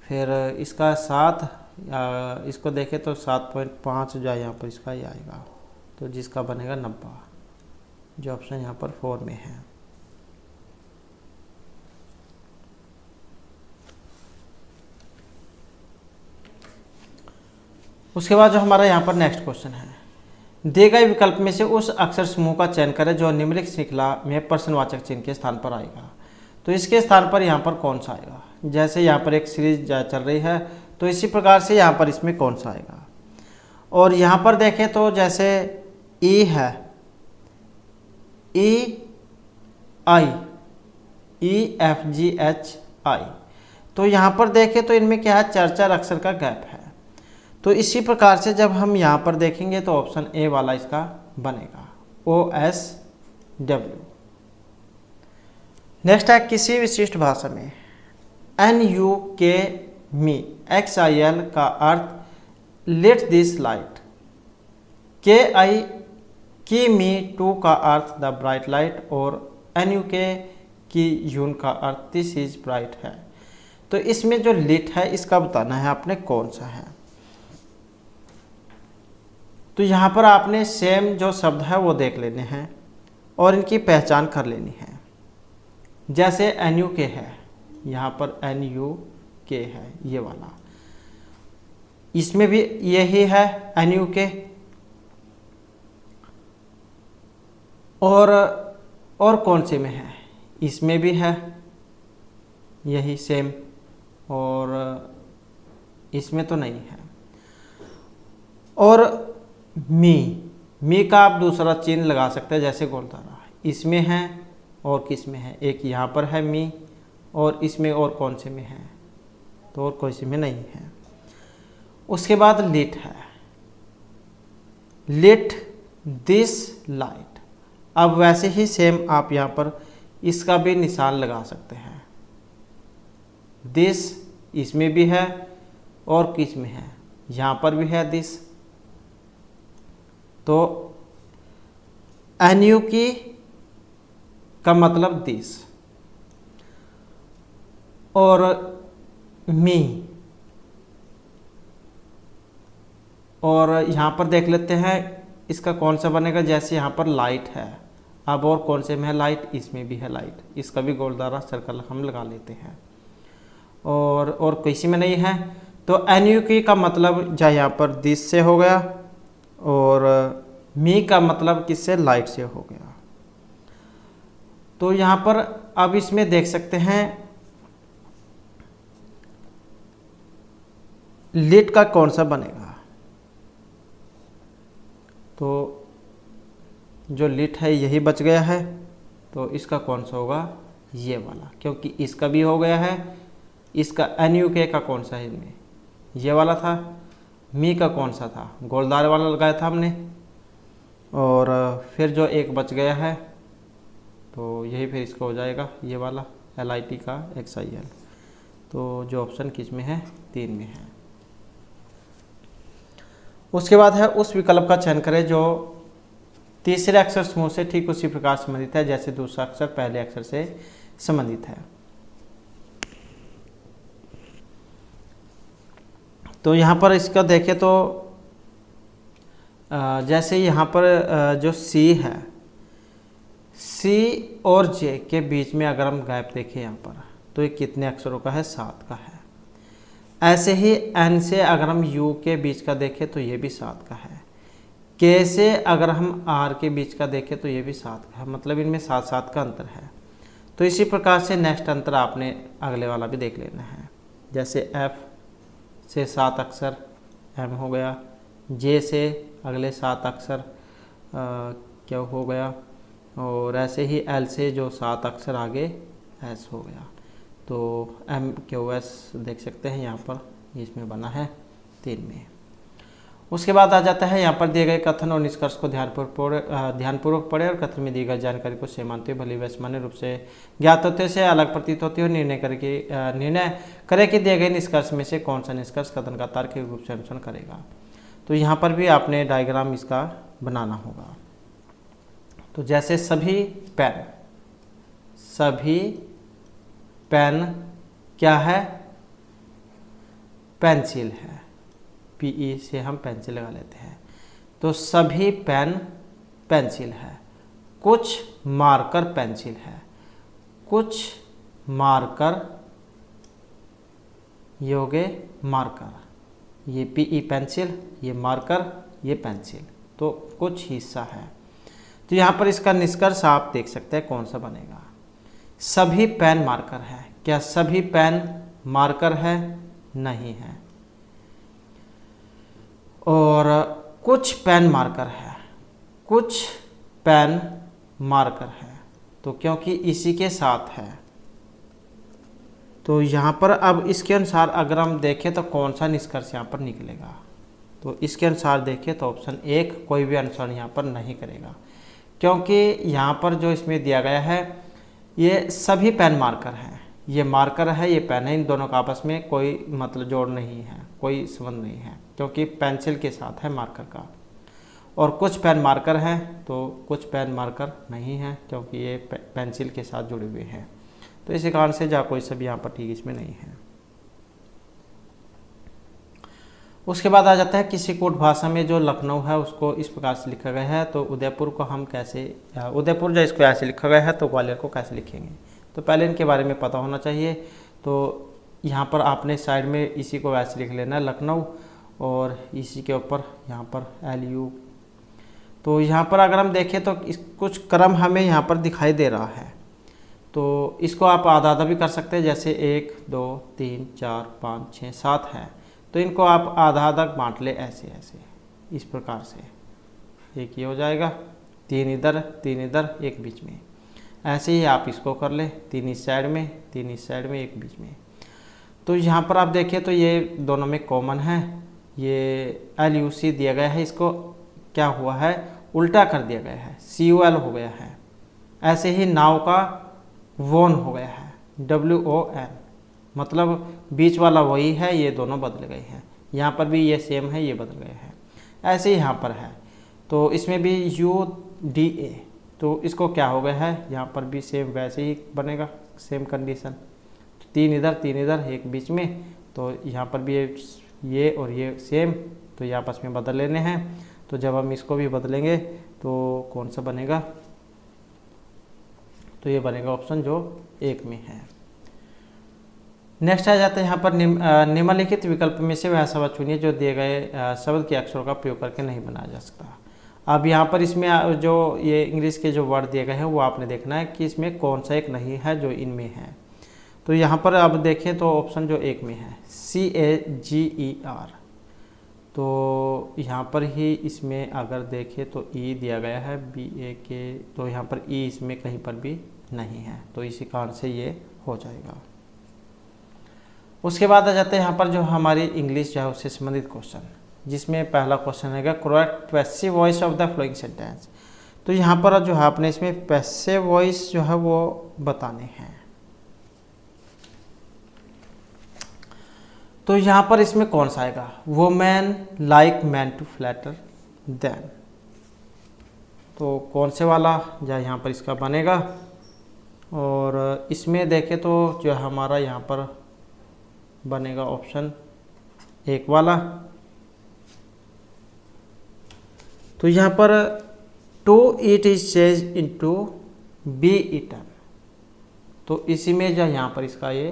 फिर इसका 7 इसको देखें तो 7.5 जो है यहाँ पर इसका ही आएगा, तो जिसका बनेगा 90, जो ऑप्शन यहाँ पर 4 में है। उसके बाद जो हमारा यहाँ पर नेक्स्ट क्वेश्चन है, दिए गए विकल्प में से उस अक्षर समूह का चयन करें जो निम्नलिखित श्रृंखला में प्रश्नवाचक चिन्ह के स्थान पर आएगा। तो इसके स्थान पर यहाँ पर कौन सा आएगा। जैसे यहाँ पर एक सीरीज चल रही है तो इसी प्रकार से यहाँ पर इसमें कौन सा आएगा। और यहाँ पर देखें तो जैसे ई है, EFGHI, तो यहाँ पर देखें तो इनमें क्या है, 4 अक्षर का गैप है। तो इसी प्रकार से जब हम यहाँ पर देखेंगे तो ऑप्शन ए वाला इसका बनेगा, OSW। नेक्स्ट है किसी विशिष्ट भाषा में NUK मी XIL का अर्थ लेट दिस लाइट, KI की मी टू का अर्थ द ब्राइट लाइट और NUK की यून का अर्थ दिस इज ब्राइट है। तो इसमें जो लिट है इसका बताना है आपने कौन सा है। तो यहाँ पर आपने सेम जो शब्द है वो देख लेने हैं और इनकी पहचान कर लेनी है। जैसे NUK है, यहाँ पर NUK है ये वाला, इसमें भी यही है NUK। और कौन से में है, इसमें भी है यही सेम, और इसमें तो नहीं है। और मी का आप दूसरा चिन्ह लगा सकते हैं, जैसे गोलधारा इसमें है और किस में है, एक यहाँ पर है मी और इसमें और कौन से में है, तो और कोई से में नहीं है। उसके बाद लिट है, लिट दिस लाइट। अब वैसे ही सेम आप यहाँ पर इसका भी निशान लगा सकते हैं, दिस इसमें भी है और किस में है, यहाँ पर भी है दिस। तो NUK का मतलब दिस और मी, और यहाँ पर देख लेते हैं इसका कौन सा बनेगा। जैसे यहाँ पर लाइट है, अब और कौन से में है लाइट, इसमें भी है लाइट, इसका भी गोलदारा सर्कल हम लगा लेते हैं। और किसी में नहीं है तो NUK का मतलब जो यहाँ पर दिस से हो गया और मी का मतलब किससे, लाइट से हो गया। तो यहाँ पर अब इसमें देख सकते हैं लिट का कौन सा बनेगा। तो जो लिट है यही बच गया है, तो इसका कौन सा होगा, ये वाला, क्योंकि इसका भी हो गया है। इसका NUK का कौन सा है इनमें, ये वाला था। मी का कौन सा था, गोलदार वाला लगाया था हमने। और फिर जो एक बच गया है तो यही फिर इसका हो जाएगा ये वाला LIT का XIL। तो जो ऑप्शन किस में है, 3 में है। उसके बाद है उस विकल्प का चयन करें जो तीसरे अक्षर समूह से ठीक उसी प्रकार संबंधित है जैसे दूसरा अक्षर पहले अक्षर से संबंधित है। तो यहाँ पर इसका देखें तो जैसे यहाँ पर जो C है, C और J के बीच में अगर हम गैप देखें यहाँ पर, तो ये कितने अक्षरों का है, 7 का है। ऐसे ही N से अगर हम U के बीच का देखें तो ये भी 7 का है। K से अगर हम R के बीच का देखें तो ये भी 7 का है, मतलब इनमें 7-7 का अंतर है। तो इसी प्रकार से नेक्स्ट अंतर आपने अगले वाला भी देख लेना है। जैसे F से 7 अक्षर M हो गया, J से अगले 7 अक्षर क्या हो गया, और ऐसे ही L से जो 7 अक्षर आगे S हो गया। तो MQS देख सकते हैं यहाँ पर, इसमें बना है 3 में। उसके बाद आ जाता है यहाँ पर दिए गए कथन और निष्कर्ष को ध्यानपूर्वक पढ़े और कथन में दी गई जानकारी को सही मानते हुए भली व सामान्य रूप से ज्ञात होते से अलग प्रतीत होती हो निर्णय करे कि दिए गए निष्कर्ष में से कौन सा निष्कर्ष कथन का तार्किक रूप से अनुसरण करेगा। तो यहाँ पर भी आपने डायग्राम इसका बनाना होगा। तो जैसे सभी पेन क्या है, पेंसिल है, PE से हम पेंसिल लगा लेते हैं। तो सभी पेन पेंसिल है, कुछ मार्कर पेंसिल है, कुछ मार्कर योगे मार्कर, ये PE पेंसिल, ये मार्कर, ये पेंसिल, तो कुछ हिस्सा है। तो यहाँ पर इसका निष्कर्ष आप देख सकते हैं कौन सा बनेगा। सभी पेन मार्कर है, क्या सभी पेन मार्कर है, नहीं है। और कुछ पेन मार्कर है, कुछ पेन मार्कर है, तो क्योंकि इसी के साथ है। तो यहाँ पर अब इसके अनुसार अगर हम देखें तो कौन सा निष्कर्ष यहाँ पर निकलेगा, तो इसके अनुसार देखिए तो ऑप्शन 1 कोई भी अनुसरण यहाँ पर नहीं करेगा, क्योंकि यहाँ पर जो इसमें दिया गया है ये सभी पेन मार्कर हैं, ये मार्कर है ये पेन है, इन दोनों का आपस में कोई मतलब जोड़ नहीं है, कोई संबंध नहीं है, क्योंकि पेंसिल के साथ है मार्कर का। और कुछ पेन मार्कर हैं तो कुछ पेन मार्कर नहीं हैं, क्योंकि ये पेंसिल के साथ जुड़े हुए हैं। तो इसी कारण से जा कोई सभी यहाँ पर ठीक इसमें नहीं है। उसके बाद आ जाता है किसी कूट भाषा में जो लखनऊ है उसको इस प्रकार से लिखा गया है, तो उदयपुर को हम कैसे, उदयपुर जो इसको ऐसे लिखा गया है तो ग्वालियर को कैसे लिखेंगे। तो पहले इनके बारे में पता होना चाहिए। तो यहाँ पर आपने साइड में इसी को वैसे लिख लेना है लखनऊ, और इसी के ऊपर यहाँ पर LU। तो यहाँ पर अगर हम देखें तो कुछ क्रम हमें यहाँ पर दिखाई दे रहा है, तो इसको आप आधा आधा भी कर सकते हैं, जैसे 1 2 3 4 5 6 7 है, तो इनको आप आधा आधा बांट ले ऐसे ऐसे इस प्रकार से, एक ये हो जाएगा, 3 इधर 3 इधर 1 बीच में, ऐसे ही आप इसको कर ले, 3 इस साइड में 3 इस साइड में 1 बीच में। तो यहाँ पर आप देखिए तो ये दोनों में कॉमन है, ये LUC दिया गया है, इसको क्या हुआ है उल्टा कर दिया गया है, COL हो गया है। ऐसे ही नाव का वोन हो गया है, WON, मतलब बीच वाला वही है, ये दोनों बदल गए हैं। यहाँ पर भी ये सेम है, ये बदल गए हैं। ऐसे ही यहाँ पर है, तो इसमें भी UDA, तो इसको क्या हो गया है, यहाँ पर भी सेम वैसे ही बनेगा, सेम कंडीशन, 3 इधर 3 इधर 1 बीच में। तो यहाँ पर भी ये और ये सेम, तो ये आपस में बदल लेने हैं। तो जब हम इसको भी बदलेंगे तो कौन सा बनेगा, तो ये बनेगा ऑप्शन जो 1 में है। नेक्स्ट आ जाता है यहाँ पर निम्नलिखित विकल्प में से वह शब्द चुनिए जो दिए गए शब्द के अक्षरों का प्रयोग करके नहीं बनाया जा सकता। अब यहाँ पर इसमें जो ये इंग्लिश के जो वर्ड दिए गए हैं वो आपने देखना है कि इसमें कौन सा एक नहीं है जो इनमें है। तो यहाँ पर अब देखें तो ऑप्शन जो 1 में है CAGER, तो यहाँ पर ही इसमें अगर देखें तो E दिया गया है BAK, तो यहाँ पर E इसमें कहीं पर भी नहीं है, तो इसी कारण से ये हो जाएगा। उसके बाद आ जाते हैं यहाँ पर जो हमारी इंग्लिश जो है उससे संबंधित क्वेश्चन, जिसमें पहला क्वेश्चन है correct passive voice of the following sentence. तो यहाँ पर जो है आपने इसमें पैसिव वॉइस जो है वो बताने हैं। तो यहाँ पर इसमें कौन सा आएगा, women like man to flatter them, तो कौन से वाला जो यहाँ पर इसका बनेगा। और इसमें देखें तो जो हमारा यहाँ पर बनेगा ऑप्शन 1 वाला। तो यहाँ पर to eat is change into be eaten, तो इसी में जो यहाँ पर इसका ये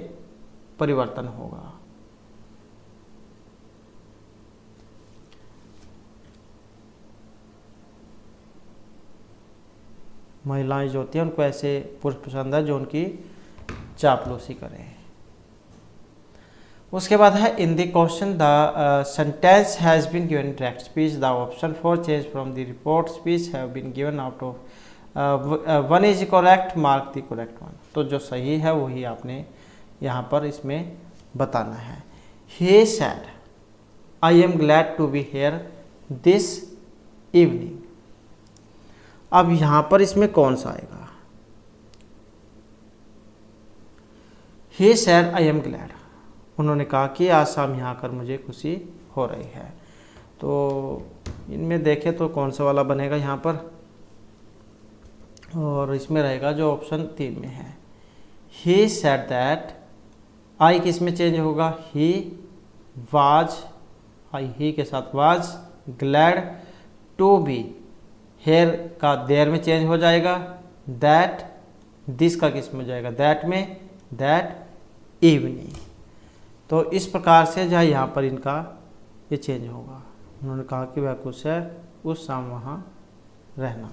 परिवर्तन होगा। महिलाएं जो होती हैं उनको ऐसे पुरुष पसंद है जो उनकी चापलूसी करें। उसके बाद है in the question the sentence has been given direct speech, the option for change from the report speech have been given out of 1 is correct, mark the correct one. तो जो सही है वही आपने यहाँ पर इसमें बताना है। He said I am glad to be here this evening. अब यहाँ पर इसमें कौन सा आएगा, he said I am glad, उन्होंने कहा कि आज शाम यहाँ आकर मुझे खुशी हो रही है। तो इनमें देखें तो कौन सा वाला बनेगा यहाँ पर, और इसमें रहेगा जो ऑप्शन 3 में है ही सेड दैट, आई किस में चेंज होगा, ही वाज, आई ही के साथ was, glad to be, here का देयर में चेंज हो जाएगा, दैट दिस का किस में हो जाएगा, दैट में, दैट इवनिंग। तो इस प्रकार से जो है यहाँ पर इनका ये चेंज होगा। उन्होंने कहा कि वह खुश है उस शाम वहाँ रहना,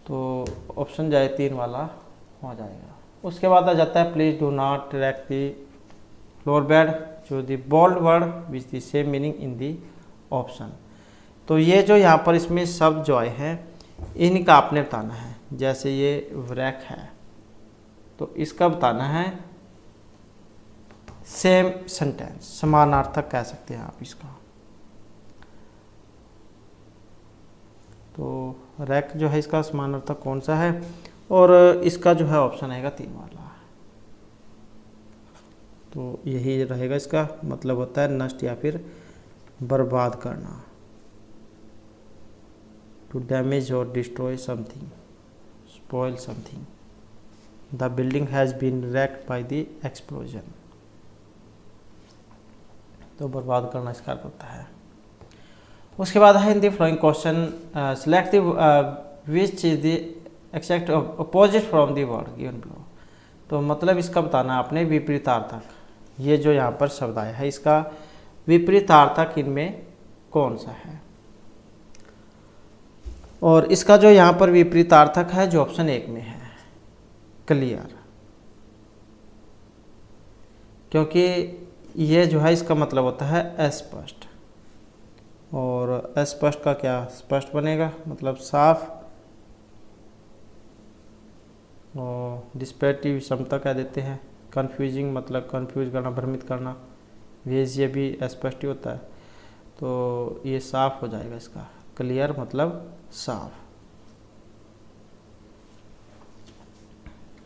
तो ऑप्शन जो है 3 वाला हो जाएगा। उसके बाद आ जाता है please do not track the floor bed जो the bold word which the same meaning in the option. तो ये जो यहाँ पर इसमें शब्द जो आए हैं इनका आपने बताना है। जैसे ये व्रैक है तो इसका बताना है सेम सेंटेंस, समानार्थक कह सकते हैं आप इसका। तो रैक जो है इसका समानार्थक कौन सा है, और इसका जो है ऑप्शन आएगा 3 वाला। तो यही रहेगा, इसका मतलब होता है नष्ट या फिर बर्बाद करना, टू डैमेज और destroy something, spoil something. The building has been wrecked by the explosion. तो बर्बाद करना इसका अर्थ होता है। उसके बाद है in the flowing question select the which is the exact opposite from the word given below. तो मतलब इसका बताना आपने विपरीतार्थक, ये जो यहाँ पर शब्द आया है इसका विपरीतार्थक इनमें कौन सा है। और इसका जो यहाँ पर विपरीतार्थक है जो ऑप्शन 1 में है, क्लियर, क्योंकि ये जो है इसका मतलब होता है अस्पष्ट, और अस्पष्ट का क्या स्पष्ट बनेगा, मतलब साफ। और डिस्पेटिव विषमता कह देते हैं, कंफ्यूजिंग मतलब कंफ्यूज करना, भ्रमित करना, ये भी अस्पष्ट ही होता है। तो ये साफ हो जाएगा इसका, क्लियर मतलब साफ।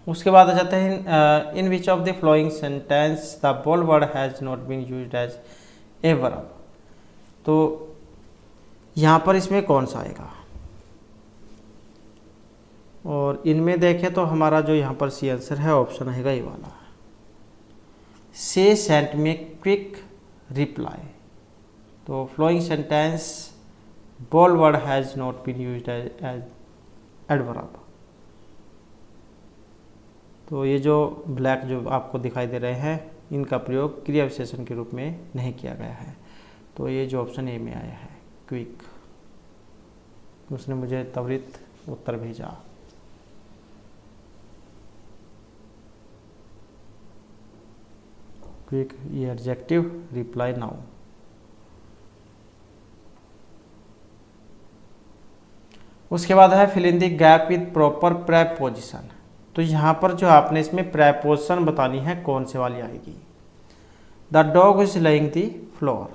उसके बाद आ जाते हैं in which of the following sentence the bold word has not been used as a verb. तो यहाँ पर इसमें कौन सा आएगा, और इनमें देखें तो हमारा जो यहाँ पर सी आंसर है ऑप्शन आएगा ये वाला, से सेंट में क्विक रिप्लाई। तो following sentence bold word has not been used as adverb. तो ये जो ब्लैक जो आपको दिखाई दे रहे हैं इनका प्रयोग क्रिया विशेषण के रूप में नहीं किया गया है। तो ये जो ऑप्शन ए में आया है क्विक, उसने मुझे त्वरित उत्तर भेजा। क्विक ये एडजेक्टिव, रिप्लाई नाउ। उसके बाद है fill in the gap with proper preposition. तो यहाँ पर जो आपने इसमें प्रेपोजिशन बतानी है कौन से वाली आएगी। The dog is laying the floor,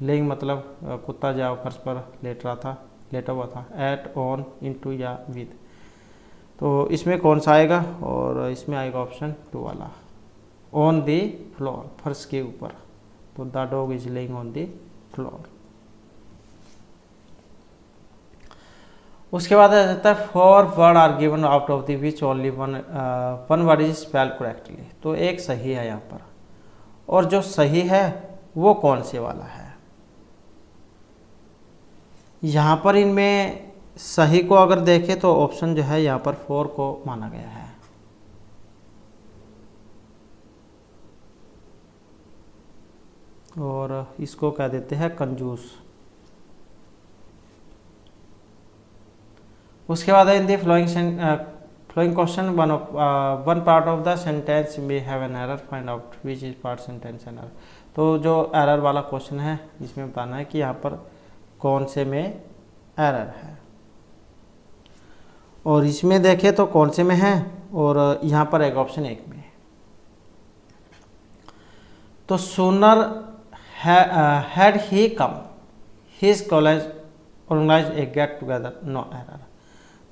laying मतलब कुत्ता जो फर्श पर लेटा हुआ था, एट, ऑन, इनटू या विद। तो इसमें कौन सा आएगा, और इसमें आएगा ऑप्शन 2 वाला, ऑन द फ्लोर, फर्श के ऊपर। तो the dog is laying on the floor. उसके बाद आ जाता है 4 word are given out of the which only one word is spelled correctly. तो एक सही है यहाँ पर, और जो सही है वो कौन से वाला है। यहाँ पर इनमें सही को अगर देखें तो ऑप्शन जो है यहाँ पर 4 को माना गया है। और इसको कह देते हैं कंजूस। उसके बाद है in the following question one part of the sentence may have an error, find out which is part sentence error. तो जो एरर वाला क्वेश्चन है इसमें बताना है कि यहाँ पर कौन से में एरर है, और इसमें देखें तो कौन से में है, और यहाँ पर एक ऑप्शन 1 में। तो sooner had he come his college organise a get together, no error.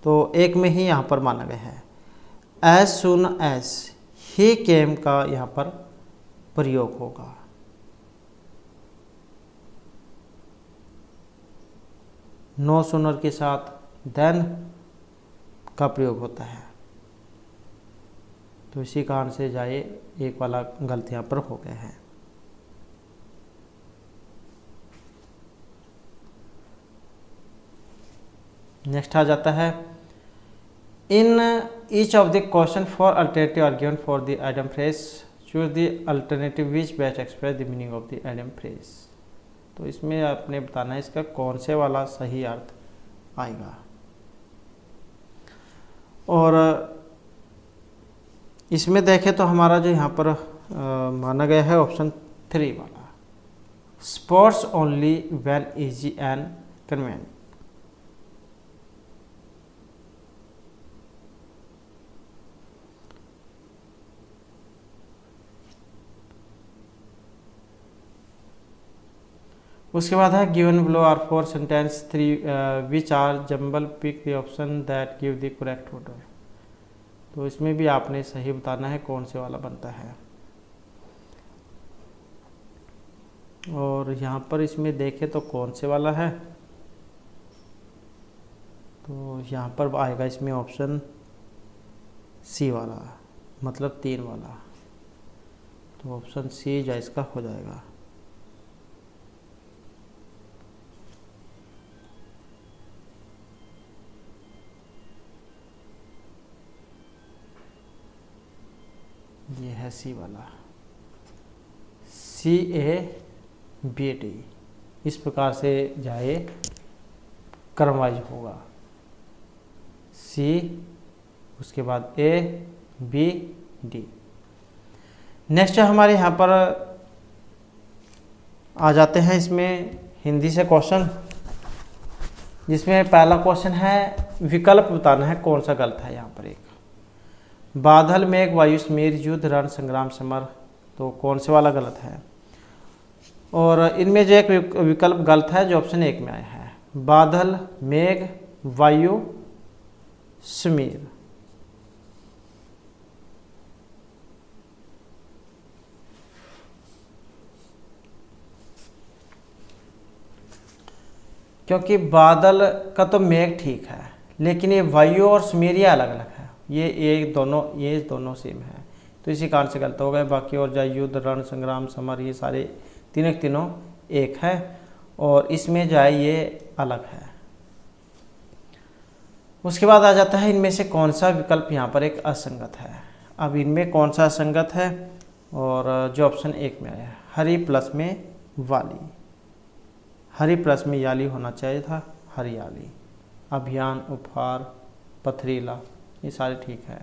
तो एक में ही यहाँ पर माना गया है। एज सुन एज ही केम का यहाँ पर प्रयोग होगा। नो सुनर के साथ देन का प्रयोग होता है। तो इसी कारण से जाए एक वाला गलत यहाँ पर हो गया है। नेक्स्ट आ जाता है in each of the question four alternative are given for the idiom phrase, choose the alternative which best express the meaning of the idiom phrase. तो इसमें आपने बताना है इसका कौन से वाला सही अर्थ आएगा, और इसमें देखें तो हमारा जो यहाँ पर माना गया है ऑप्शन 3 वाला, sports only when easy and convenient. उसके बाद है given below are 4 sentence 3 which are jumble, pick the option that give the correct order. तो इसमें भी आपने सही बताना है कौन से वाला बनता है। और यहाँ पर इसमें देखें तो कौन से वाला है, तो यहाँ पर आएगा इसमें ऑप्शन सी वाला, मतलब 3 वाला। तो ऑप्शन सी जो इसका हो जाएगा। ये है सी वाला, CABD। इस प्रकार से जाए क्रमवाइज होगा, C, उसके बाद ABD। नेक्स्ट हमारे यहाँ पर आ जाते हैं इसमें हिंदी से क्वेश्चन, जिसमें पहला क्वेश्चन है विकल्प बताना है कौन सा गलत है। यहाँ पर एक बादल, मेघ, वायु, समीर, युद्ध, रण, संग्राम, समर। तो कौन से वाला गलत है। और इनमें जो एक विकल्प गलत है जो ऑप्शन 1 में आया है, बादल, मेघ, वायु, समीर। क्योंकि बादल का तो मेघ ठीक है, लेकिन ये वायु और समीर ये अलग अलग है, ये दोनों सेम है, तो इसी कारण से गलत हो गए। बाकी और जाए युद्ध, रण, संग्राम, समर, ये सारे तीनों एक है, और इसमें जाए ये अलग है। उसके बाद आ जाता है इनमें से कौन सा विकल्प यहाँ पर एक असंगत है। अब इनमें कौन सा असंगत है, और जो ऑप्शन 1 में आया है, हरी प्लस में वाली, हरी प्लस में याली होना चाहिए था, हरियाली। अभियान, उपहार, पथरीला, ये सारे ठीक है।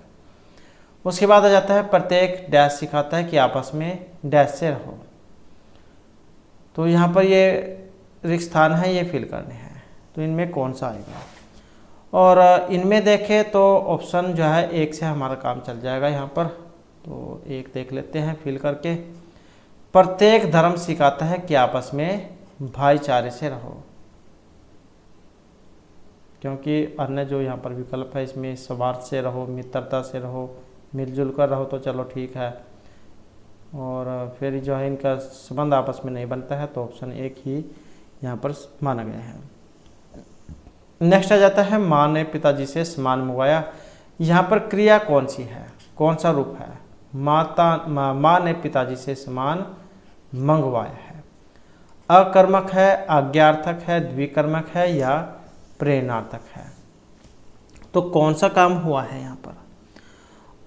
उसके बाद आ जाता है प्रत्येक डैश सिखाता है कि आपस में डैश से रहो। तो यहाँ पर ये रिक्त स्थान है, ये फिल करने हैं, तो इनमें कौन सा आएगा। और इनमें देखें तो ऑप्शन जो है 1 से हमारा काम चल जाएगा यहाँ पर। तो 1 देख लेते हैं फिल करके। प्रत्येक धर्म सिखाता है कि आपस में भाईचारे से रहो, क्योंकि अन्य जो यहाँ पर विकल्प है इसमें स्वार्थ से रहो, मित्रता से रहो, मिलजुल कर रहो, तो चलो ठीक है। और फिर जो है इनका संबंध आपस में नहीं बनता है, तो ऑप्शन 1 ही यहाँ पर माना गया है। नेक्स्ट आ जाता है माँ ने पिताजी से सामान मंगवाया। यहाँ पर क्रिया कौन सी है, कौन सा रूप है। माँ ने पिताजी से सामान मंगवाया है। अकर्मक है, आज्ञार्थक है, द्विकर्मक है, या प्रेरणार्थक है। तो कौन सा काम हुआ है यहाँ पर।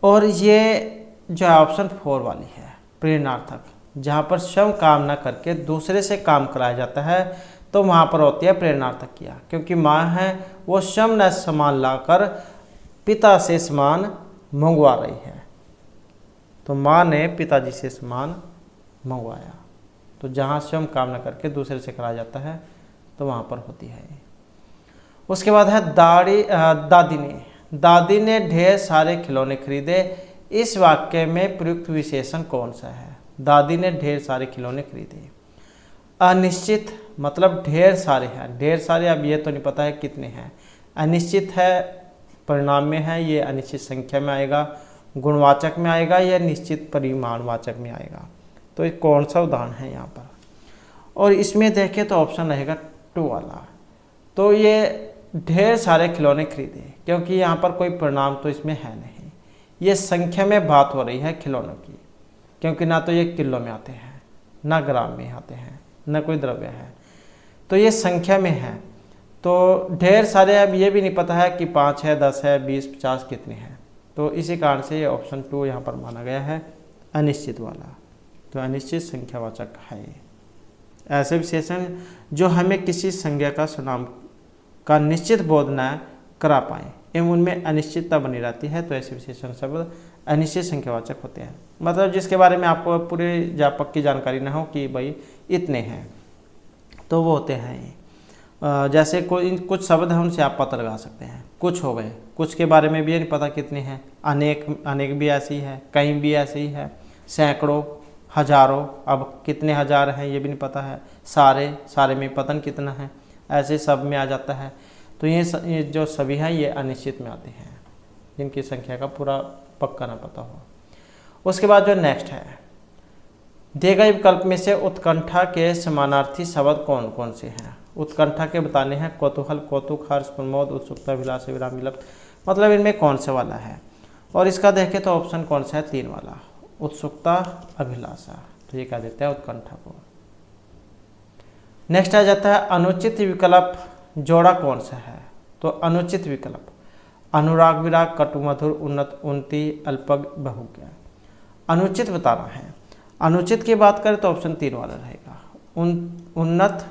और ये जो ऑप्शन 4 वाली है, प्रेरणार्थक, जहाँ पर स्वयं काम ना करके दूसरे से काम कराया जाता है, तो वहाँ पर होती है प्रेरणार्थक क्रिया। क्योंकि माँ है वो स्वयं न सामान लाकर पिता से सामान मंगवा रही है, तो माँ ने पिताजी से सामान मंगवाया। तो जहाँ स्वयं काम न करके दूसरे से कराया जाता है, तो वहाँ पर होती है। उसके बाद है दादी ने ढेर सारे खिलौने खरीदे। इस वाक्य में प्रयुक्त विशेषण कौन सा है। दादी ने ढेर सारे खिलौने खरीदे। अनिश्चित मतलब ढेर सारे हैं, ढेर सारे, अब ये तो नहीं पता है कितने हैं। अनिश्चित है परिणाम में है, ये अनिश्चित संख्या में आएगा, गुणवाचक में आएगा, या निश्चित परिमाणवाचक में आएगा। तो ये कौन सा उदाहरण है यहाँ पर। और इसमें देखें तो ऑप्शन रहेगा 2 वाला। तो ये ढेर सारे खिलौने खरीदे, क्योंकि यहाँ पर कोई परिणाम तो इसमें है नहीं, ये संख्या में बात हो रही है खिलौनों की, क्योंकि ना तो ये किलो में आते हैं, ना ग्राम में आते हैं, ना कोई द्रव्य है, तो ये संख्या में है। तो ढेर सारे, अब ये भी नहीं पता है कि 5 है, 10 है, 20, 50 कितने हैं। तो इसी कारण से ये ऑप्शन 2 यहाँ पर माना गया है, अनिश्चित वाला। तो अनिश्चित संख्यावाचक है। ऐसे विशेषण जो हमें किसी संज्ञा का स्वनाम का निश्चित बोध न करा पाए एवं उनमें अनिश्चितता बनी रहती है, तो ऐसे विशेषण शब्द अनिश्चित संख्यावाचक होते हैं। मतलब जिसके बारे में आपको पूरी व्यापक की जानकारी ना हो कि भाई इतने हैं, तो वो होते हैं। जैसे कोई कुछ शब्द हैं उनसे आप पता लगा सकते हैं, कुछ हो गए, कुछ के बारे में भी नहीं पता कितने हैं। अनेक भी ऐसी है, कई भी ऐसी है, सैकड़ों, हजारों, अब कितने हजार हैं ये भी नहीं पता है, सारे में पता नहीं कितना है, ऐसे सब में आ जाता है। तो ये जो सभी हैं ये अनिश्चित में आते हैं, जिनकी संख्या का पूरा पक्का ना पता हो। उसके बाद जो नेक्स्ट है, दिए गए विकल्प में से उत्कंठा के समानार्थी शब्द कौन कौन से हैं। उत्कंठा के बताने हैं कौतूहल, कौतुक, हर्ष, प्रमोद, उत्सुकता, अभिलाष, विराम, विलप्त, मतलब इनमें कौन से वाला है। और इसका देखें तो ऑप्शन कौन सा है, 3 वाला, उत्सुकता, अभिलाषा, तो ये कह देते हैं उत्कंठा को। नेक्स्ट आ जाता है अनुचित विकल्प जोड़ा कौन सा है। तो अनुचित विकल्प अनुराग, विराग, कटु, मधुर, उन्नत, उन्नति, अल्पज्ञ, बहुज्ञ। अनुचित बताना है। अनुचित की बात करें तो ऑप्शन 3 वाला रहेगा, उन्नत,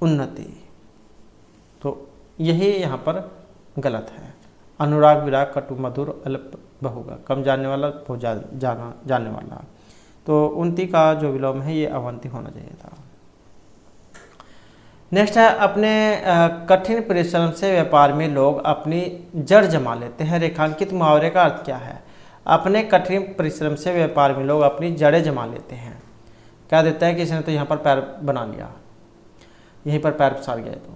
उन्नति, तो यही यहाँ पर गलत है। अनुराग, विराग, कटु, मधुर, अल्प, बहुज्ञ, कम जानने वाला, बहुत जानने वाला, तो उन्नति का जो विलोम है ये अवंती होना चाहिए था। नेक्स्ट है अपने कठिन परिश्रम से व्यापार में लोग अपनी जड़ जमा लेते हैं। रेखांकित मुहावरे का अर्थ क्या है। अपने कठिन परिश्रम से व्यापार में लोग अपनी जड़ें जमा लेते हैं। क्या देता है कि इसने तो यहाँ पर पैर बना लिया, यहीं पर पैर पसार गया।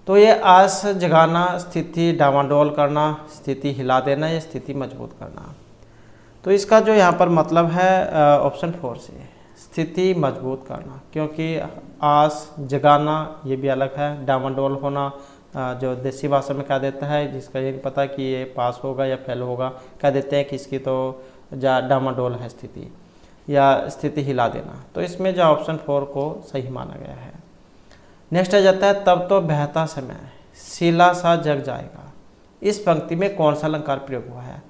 तो ये आस जगाना, स्थिति डामाडोल करना, स्थिति हिला देना या स्थिति मजबूत करना। तो इसका जो यहाँ पर मतलब है ऑप्शन 4 से, स्थिति मजबूत करना, क्योंकि आस जगाना ये भी अलग है, डामाडोल होना जो देसी भाषा में कह देता है, जिसका ये नहीं पता कि ये पास होगा या फेल होगा, कह देते हैं कि इसकी तो डामाडोल है स्थिति, या स्थिति हिला देना। तो इसमें जो ऑप्शन 4 को सही माना गया है। नेक्स्ट आ जाता है तब तो बहता समय शीला सा जग जाएगा। इस पंक्ति में कौन सा अलंकार प्रयोग हुआ है।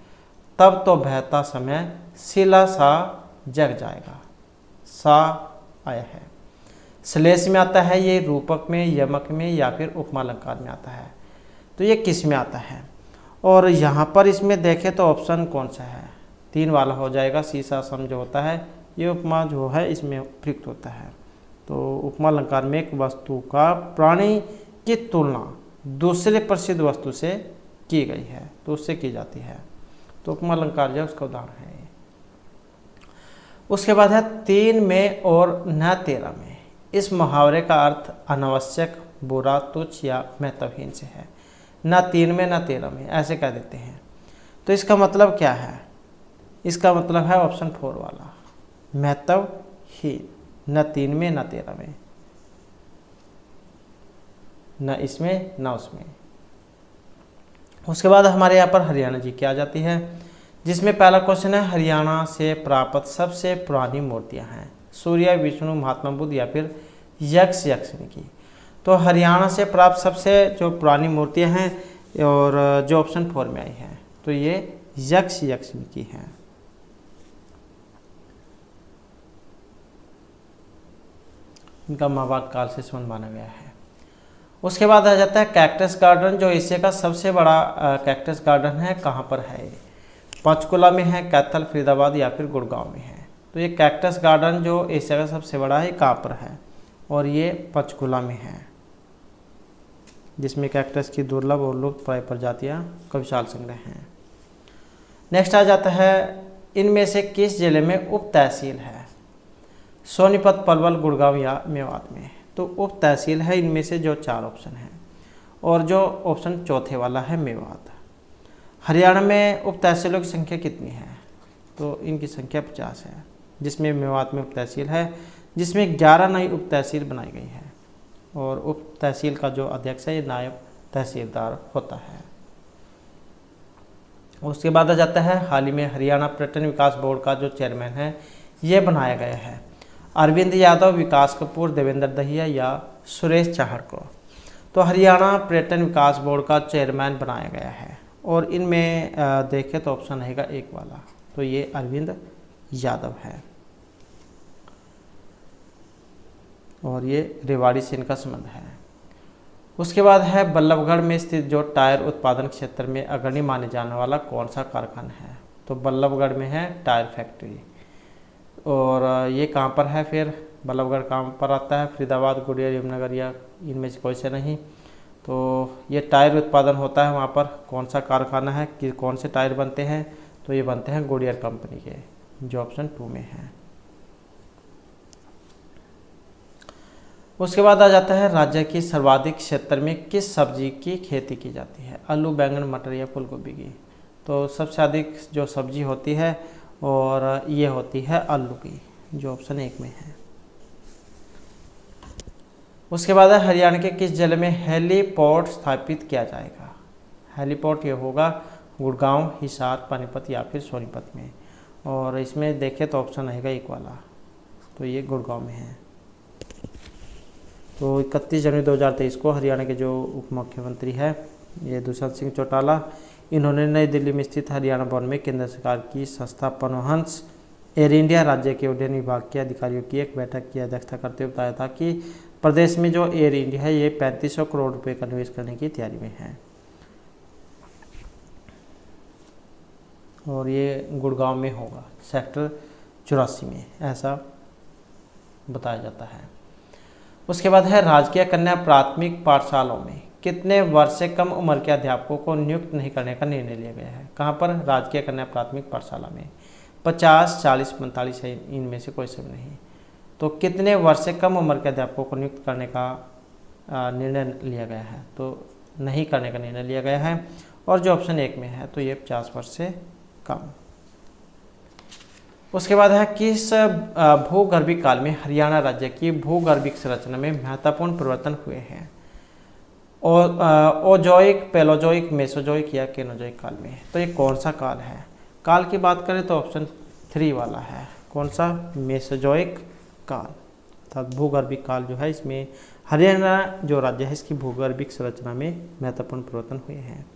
तब तो बहता समय शीला सा जग जाएगा, सा आया है। श्लेष में आता है ये, रूपक में, यमक में या फिर उपमा अलंकार में आता है। तो ये किस में आता है। और यहाँ पर इसमें देखें तो ऑप्शन कौन सा है, 3 वाला हो जाएगा। शीशा सम जो होता है ये उपमा जो है इसमें प्रयुक्त होता है। तो उपमा अलंकार में एक वस्तु का प्राणी की तुलना दूसरे प्रसिद्ध वस्तु से की गई है, तो उससे की जाती है। तो उपमा अलंकार जो है उसका उदाहरण है। उसके बाद है 3 में और न 13 में। इस मुहावरे का अर्थ अनावश्यक, बुरा, तुच्छ या महत्वहीन से है। न 3 में न 13 में ऐसे कह देते हैं। तो इसका मतलब क्या है, इसका मतलब है ऑप्शन 4 वाला, महत्वहीन, न 3 में न 13 में, न इसमें न उसमें। उसके बाद हमारे यहाँ पर हरियाणा जी की आ जाती है, जिसमें पहला क्वेश्चन है हरियाणा से प्राप्त सबसे पुरानी मूर्तियाँ हैं। सूर्य, विष्णु, महात्मा बुद्ध या फिर यक्ष यक्षिणी की। तो हरियाणा से प्राप्त सबसे जो पुरानी मूर्तियाँ हैं और जो ऑप्शन 4 में आई हैं, तो ये यक्ष यक्षिणी की हैं। इनका महाभारत काल से संबंध माना गया है। उसके बाद आ जाता है कैक्टस गार्डन, जो एशिया का सबसे बड़ा कैक्टस गार्डन है, कहाँ पर है। पंचकुला में है, कैथल, फरीदाबाद या फिर गुड़गांव में है। तो ये कैक्टस गार्डन जो एशिया का सबसे बड़ा है कहाँ पर है, और ये पंचकुला में है, जिसमें कैक्टस की दुर्लभ और लुप्त प्राय प्रजातियाँ का विशाल संग्रह हैं। नेक्स्ट आ जाता है इनमें से किस जिले में उप तहसील है। सोनीपत, पलवल, गुड़गांव या मेवात में। तो उप तहसील है इनमें से जो 4 ऑप्शन हैं, और जो ऑप्शन चौथे वाला है मेवात। हरियाणा में उप तहसीलों की संख्या कितनी है, तो इनकी संख्या 50 है, जिसमें मेवात में उप तहसील है, जिसमें 11 नई उप तहसील बनाई गई है। और उप तहसील का जो अध्यक्ष है ये नायब तहसीलदार होता है। उसके बाद आ जाता है हाल ही में हरियाणा पर्यटन विकास बोर्ड का जो चेयरमैन है ये बनाया गया है। अरविंद यादव, विकास कपूर, देवेंद्र दहिया या सुरेश चाहड़ को। तो हरियाणा पर्यटन विकास बोर्ड का चेयरमैन बनाया गया है, और इनमें देखें तो ऑप्शन रहेगा 1 वाला, तो ये अरविंद यादव है, और ये रेवाड़ी से इनका संबंध है। उसके बाद है बल्लभगढ़ में स्थित जो टायर उत्पादन क्षेत्र में अग्रणी माने जाने वाला कौन सा कारखाना है। तो बल्लभगढ़ में है टायर फैक्ट्री, और ये कहाँ पर है फिर, बल्लभगढ़ कहाँ पर आता है, फरीदाबाद, गुड़िया, यमुनानगर या इनमें से कोई से नहीं। तो ये टायर उत्पादन होता है वहाँ पर, कौन सा कारखाना है कि कौन से टायर बनते हैं, तो ये बनते हैं गुड़ियर कंपनी के, जो ऑप्शन 2 में है। उसके बाद आ जाता है राज्य की सर्वाधिक क्षेत्र में किस सब्जी की खेती की जाती है, आलू, बैंगन, मटर या फूल गोभी की। तो सबसे अधिक जो सब्जी होती है और ये होती है आलू की, जो ऑप्शन 1 में है। उसके बाद है हरियाणा के किस जिले में हेलीपोर्ट स्थापित किया जाएगा। हेलीपोर्ट ये होगा गुड़गांव, हिसार, पानीपत या फिर सोनीपत में। और इसमें देखें तो ऑप्शन रहेगा 1 वाला, तो ये गुड़गांव में है। तो 31 जनवरी 2023 को हरियाणा के जो उप मुख्यमंत्री है ये दुष्यंत सिंह चौटाला, इन्होंने नई दिल्ली में स्थित हरियाणा भवन में केंद्र सरकार की संस्था परिवहन एयर इंडिया राज्य के उड्डयन विभाग के अधिकारियों की एक बैठक की अध्यक्षता करते हुए बताया था कि प्रदेश में जो एयर इंडिया है ये 3500 करोड़ रुपए का निवेश करने की तैयारी में है। और ये गुड़गांव में होगा, सेक्टर 84 में, ऐसा बताया जाता है। उसके बाद है राजकीय कन्या प्राथमिक पाठशालाओं में कितने वर्ष से कम उम्र के अध्यापकों को नियुक्त नहीं करने का निर्णय लिया गया है। कहाँ पर? राजकीय कन्या प्राथमिक पाठशाला में। 50, 40, 45 है, इनमें से कोई सब नहीं। तो कितने वर्ष से कम उम्र के अध्यापकों को नियुक्त करने का निर्णय लिया गया है, तो नहीं करने का निर्णय लिया गया है। और जो ऑप्शन 1 में है तो ये 50 वर्ष से कम। उसके बाद है किस भूगर्भिक काल में हरियाणा राज्य की भूगर्भिक संरचना में महत्वपूर्ण परिवर्तन हुए हैं। ओजोइक, पेलोजोइक, मेसोजोइक या केनोजोइक काल में। तो ये कौन सा काल है? काल की बात करें तो ऑप्शन 3 वाला है। कौन सा? मेसोजोइक काल। अर्थात भूगर्भिक काल जो है इसमें हरियाणा जो राज्य है इसकी भूगर्भिक संरचना में महत्वपूर्ण परिवर्तन हुए हैं।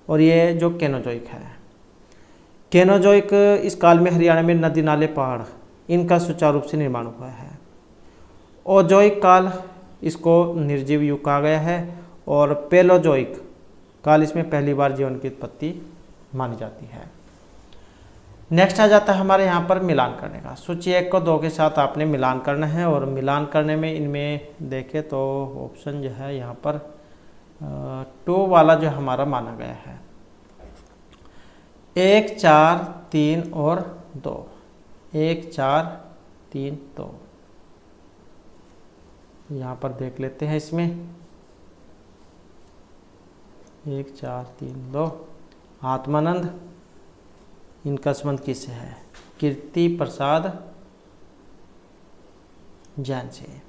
और ये जो केनोजोइक है, केनोजोइक इस काल में हरियाणा में नदी, नाले, पहाड़ इनका सुचारू रूप से निर्माण हुआ है। ओजोइक काल इसको निर्जीव युग कहा गया है। और पेलोजोइक काल इसमें पहली बार जीवन की उत्पत्ति मानी जाती है। नेक्स्ट आ जाता है हमारे यहाँ पर मिलान करने का। सूची 1 को 2 के साथ आपने मिलान करना है। और मिलान करने में इनमें देखें तो ऑप्शन जो है यहाँ पर 2 वाला जो हमारा माना गया है। 1, 4, 3 और 2। 1, 4, 3, 2 यहाँ पर देख लेते हैं। इसमें 1, 4, 3, 2 आत्मानंद, इनका संबंध किससे है? कीर्ति प्रसाद जैन से।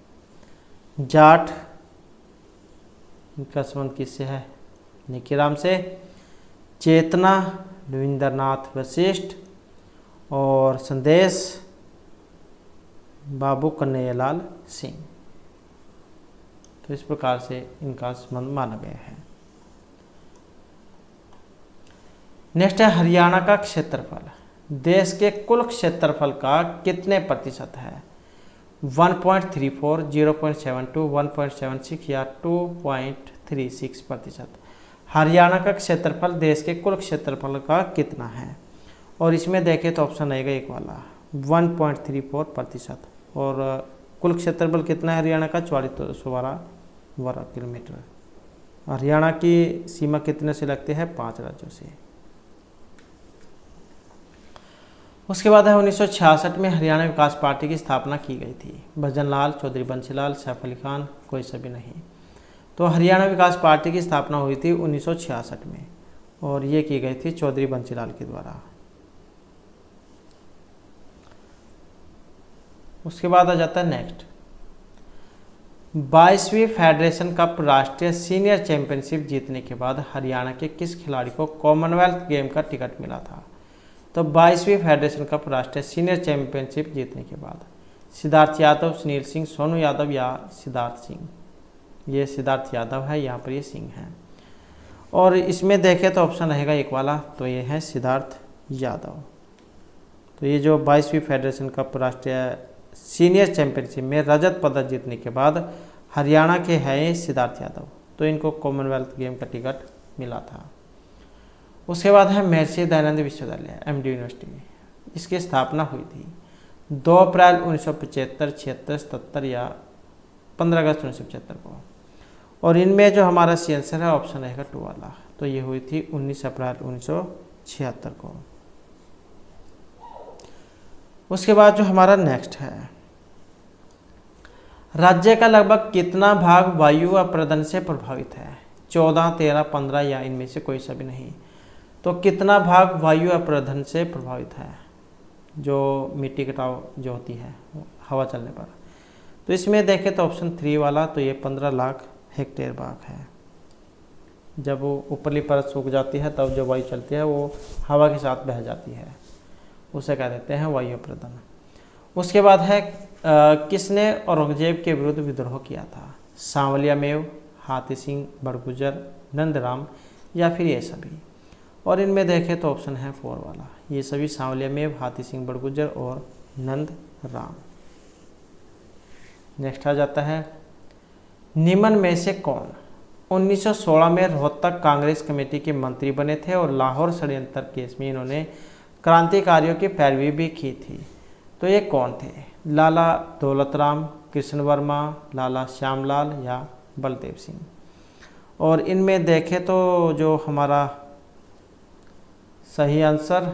जाट, इनका संबंध किससे है? निकीराम से। चेतना, रविंद्रनाथ वशिष्ठ। और संदेश, बाबू कन्हैयालाल सिंह। तो इस प्रकार से इनका संबंध माना गया है। नेक्स्ट है हरियाणा का क्षेत्रफल देश के कुल क्षेत्रफल का कितने प्रतिशत है? 1.34, 0.72, 1.76 या 2.36%। हरियाणा का क्षेत्रफल देश के कुल क्षेत्रफल का कितना है? और इसमें देखें तो ऑप्शन आएगा 1 वाला, 1.34%। और कुल क्षेत्रफल कितना है हरियाणा का? 4412 वर्ग किलोमीटर। हरियाणा की सीमा कितने से लगती है? 5 राज्यों से। उसके बाद है 1966 में हरियाणा विकास पार्टी की स्थापना की गई थी। भजनलाल, चौधरी बंसीलाल, सैफ अली खान, कोई सभी नहीं। तो हरियाणा विकास पार्टी की स्थापना हुई थी 1966 में और ये की गई थी चौधरी बंसीलाल के द्वारा। उसके बाद आ जाता है नेक्स्ट, 22वीं फेडरेशन कप राष्ट्रीय सीनियर चैंपियनशिप जीतने के बाद हरियाणा के किस खिलाड़ी को कॉमनवेल्थ गेम का टिकट मिला था? तो 22वीं फेडरेशन कप राष्ट्रीय सीनियर चैंपियनशिप जीतने के बाद सिद्धार्थ यादव, सुनील सिंह, सोनू यादव या सिद्धार्थ सिंह। ये सिद्धार्थ यादव है, यहाँ पर ये सिंह है। और इसमें देखें तो ऑप्शन रहेगा 1 वाला, तो ये है सिद्धार्थ यादव। तो ये जो 22वीं फेडरेशन कप राष्ट्रीय सीनियर चैंपियनशिप में रजत पदक जीतने के बाद हरियाणा के हैं सिद्धार्थ यादव, तो इनको कॉमनवेल्थ गेम का टिकट मिला था। उसके बाद है महर्षि दयानंद विश्वविद्यालय एमडी यूनिवर्सिटी, इसकी स्थापना हुई थी 2 अप्रैल 1975, 76, 77 या 15 अगस्त 1975 को। और इनमें जो हमारा सी आंसर है ऑप्शन रहेगा 2 वाला, तो ये हुई थी 19 अप्रैल 1976 को। उसके बाद जो हमारा नेक्स्ट है, राज्य का लगभग कितना भाग वायु अप्रदन से प्रभावित है? 14, 13, 15 या इनमें से कोई सा भी नहीं। तो कितना भाग वायु अप्रदन से प्रभावित है, जो मिट्टी कटाव जो होती है हवा चलने पर? तो इसमें देखें तो ऑप्शन 3 वाला, तो ये 15 लाख हेक्टेयर भाग है। जब वो ऊपरली परत सूख जाती है तब जो वायु चलती है वो हवा के साथ बह जाती है, उसे कह देते हैं वायु अप्रदन। उसके बाद है किसने औरंगजेब के विरुद्ध विद्रोह किया था? सांवलिया मेव, हाथी सिंह बड़गुजर, नंदराम या फिर ये सभी? और इनमें देखें तो ऑप्शन है 4 वाला, ये सभी सांवलिया मेव, हाथी सिंह बड़गुजर और नंद राम। नेक्स्ट आ जाता है, निम्न में से कौन 1916 में रोहतक कांग्रेस कमेटी के मंत्री बने थे और लाहौर षड्यंत्र केस में इन्होंने क्रांतिकारियों की पैरवी भी की थी? तो ये कौन थे? लाला दौलतराम, कृष्ण वर्मा, लाला श्यामलाल या बलदेव सिंह? और इनमें देखें तो जो हमारा सही आंसर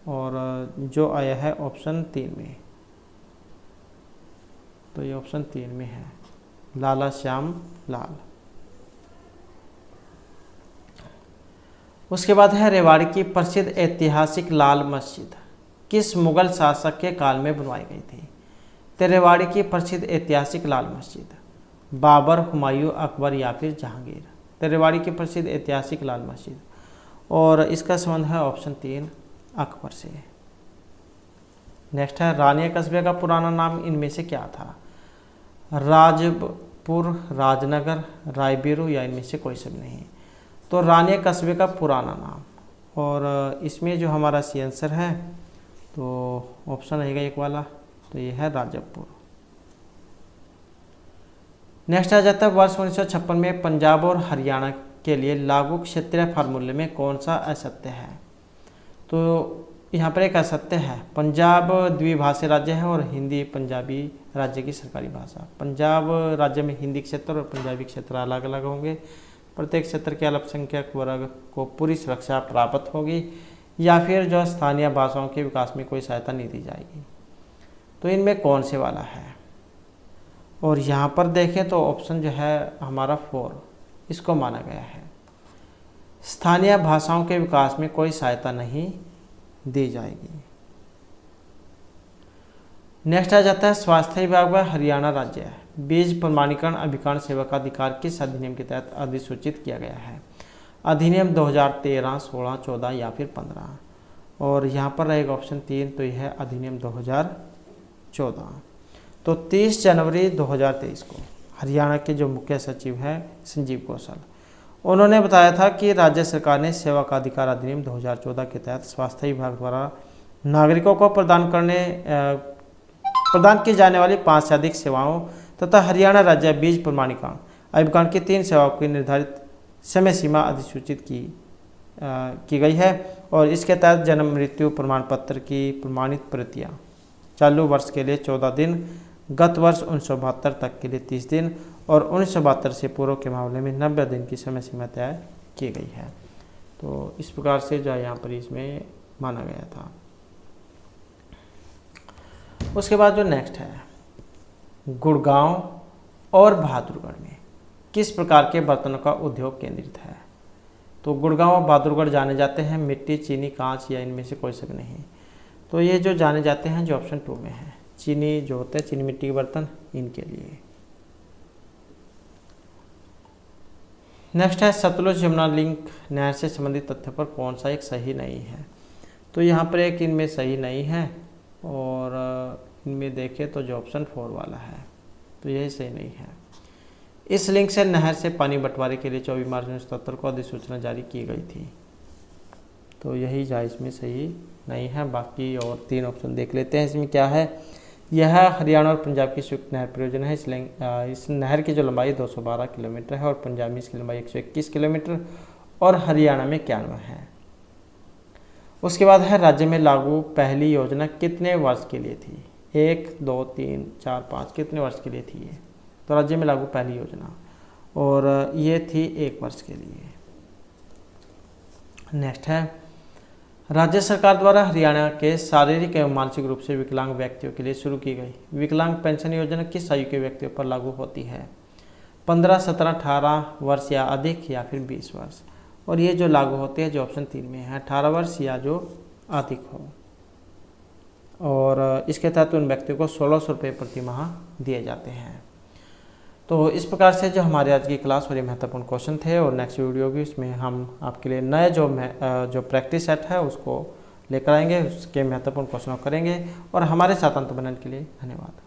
और जो आया है ऑप्शन 3 में, तो ये ऑप्शन 3 में है, लाला श्याम लाल। उसके बाद है रेवाड़ी की प्रसिद्ध ऐतिहासिक लाल मस्जिद किस मुगल शासक के काल में बनवाई गई थी? तो रेवाड़ी की प्रसिद्ध ऐतिहासिक लाल मस्जिद बाबर, हुमायूं, अकबर या फिर जहांगीर? तो रेवाड़ी की प्रसिद्ध ऐतिहासिक लाल मस्जिद, और इसका संबंध है ऑप्शन 3 अकबर से। नेक्स्ट है, रानिया कस्बे का पुराना नाम इनमें से क्या था? राजपुर, राजनगर, रायबीरू या इनमें से कोई सब नहीं? तो रानिया कस्बे का पुराना नाम, और इसमें जो हमारा सी आंसर है तो ऑप्शन रहेगा 1 वाला, तो ये है राजपुर। नेक्स्ट आ जाता है, वर्ष 1956 में पंजाब और हरियाणा के लिए लागू क्षेत्रीय फार्मूले में कौन सा असत्य है? तो यहाँ पर एक असत्य है, पंजाब द्विभाषी राज्य है और हिंदी पंजाबी राज्य की सरकारी भाषा। पंजाब राज्य में हिंदी क्षेत्र और पंजाबी क्षेत्र अलग अलग होंगे। प्रत्येक क्षेत्र के अल्पसंख्यक वर्ग को पूरी सुरक्षा प्राप्त होगी, या फिर जो स्थानीय भाषाओं के विकास में कोई सहायता नहीं दी जाएगी। तो इनमें कौन से वाला है? और यहाँ पर देखें तो ऑप्शन जो है हमारा 4 इसको माना गया है, स्थानीय भाषाओं के विकास में कोई सहायता नहीं दी जाएगी। नेक्स्ट आ जाता है, स्वास्थ्य विभाग व हरियाणा राज्य बीज प्रमाणीकरण अभिकरण सेवा का अधिकार किस अधिनियम के तहत अधिसूचित किया गया है? अधिनियम 2013, 16, 14 या फिर 15? और यहाँ पर रहेगा ऑप्शन 3, तो यह है अधिनियम 2014। तो 30 जनवरी 2023 को हरियाणा के जो मुख्य सचिव हैं संजीव कौशल, उन्होंने बताया था कि राज्य सरकार ने सेवा का अधिकार अधिनियम 2014 के तहत स्वास्थ्य विभाग द्वारा नागरिकों को प्रदान की जाने वाली 5 से अधिक सेवाओं तथा हरियाणा राज्य बीज प्रमाणीकरण अभिकरण की 3 सेवाओं की निर्धारित समय सीमा अधिसूचित की गई है, और इसके तहत जन्म मृत्यु प्रमाण पत्र की प्रमाणित प्रतियां चालू वर्ष के लिए 14 दिन, गत वर्ष 1972 तक के लिए 30 दिन और 1972 से पूर्व के मामले में 90 दिन की समय सीमा तय की गई है। तो इस प्रकार से जो है यहाँ पर इसमें माना गया था। उसके बाद जो नेक्स्ट है, गुड़गांव और बहादुरगढ़ में किस प्रकार के बर्तनों का उद्योग केंद्रित है? तो गुड़गांव और बहादुरगढ़ जाने जाते हैं मिट्टी, चीनी, कांच या इनमें से कोई सा नहीं? तो ये जो जाने जाते हैं जो ऑप्शन 2 में है, चीनी जो होते हैं चीनी मिट्टी के बर्तन, इनके लिए। नेक्स्ट है, सतलुज यमुना लिंक नहर से संबंधित तथ्य पर कौन सा एक सही नहीं है? तो यहाँ पर एक इनमें सही नहीं है, और इनमें देखें तो जो ऑप्शन 4 वाला है, तो यही सही नहीं है। इस लिंक से नहर से पानी बंटवारे के लिए 24 मार्च 1977 को अधिसूचना जारी की गई थी, तो यही जायज़ में सही नहीं है। बाकी और 3 ऑप्शन देख लेते हैं। इसमें क्या है, यह हरियाणा और पंजाब की संयुक्त नहर परियोजना है। इस नहर की जो लंबाई 212 किलोमीटर है और पंजाब में इसकी लंबाई 121 किलोमीटर और हरियाणा में 91 है। उसके बाद है, राज्य में लागू पहली योजना कितने वर्ष के लिए थी? 1, 2, 3, 4, 5 कितने वर्ष के लिए थी ये? तो राज्य में लागू पहली योजना, और ये थी 1 वर्ष के लिए। नेक्स्ट है, राज्य सरकार द्वारा हरियाणा के शारीरिक एवं मानसिक रूप से विकलांग व्यक्तियों के लिए शुरू की गई विकलांग पेंशन योजना किस आयु के व्यक्तियों पर लागू होती है? 15, 17, 18 वर्ष या अधिक या फिर 20 वर्ष। और ये जो लागू होती है जो ऑप्शन 3 में है 18 वर्ष या जो अधिक हो। और इसके तहत उन व्यक्तियों को 1600 रुपये प्रति माह दिए जाते हैं। तो इस प्रकार से जो हमारे आज की क्लास और ये महत्वपूर्ण क्वेश्चन थे, और नेक्स्ट वीडियो की इसमें हम आपके लिए नए जो प्रैक्टिस सेट है उसको लेकर आएंगे, उसके महत्वपूर्ण क्वेश्चनों करेंगे। और हमारे साथ अंत बनने के लिए धन्यवाद।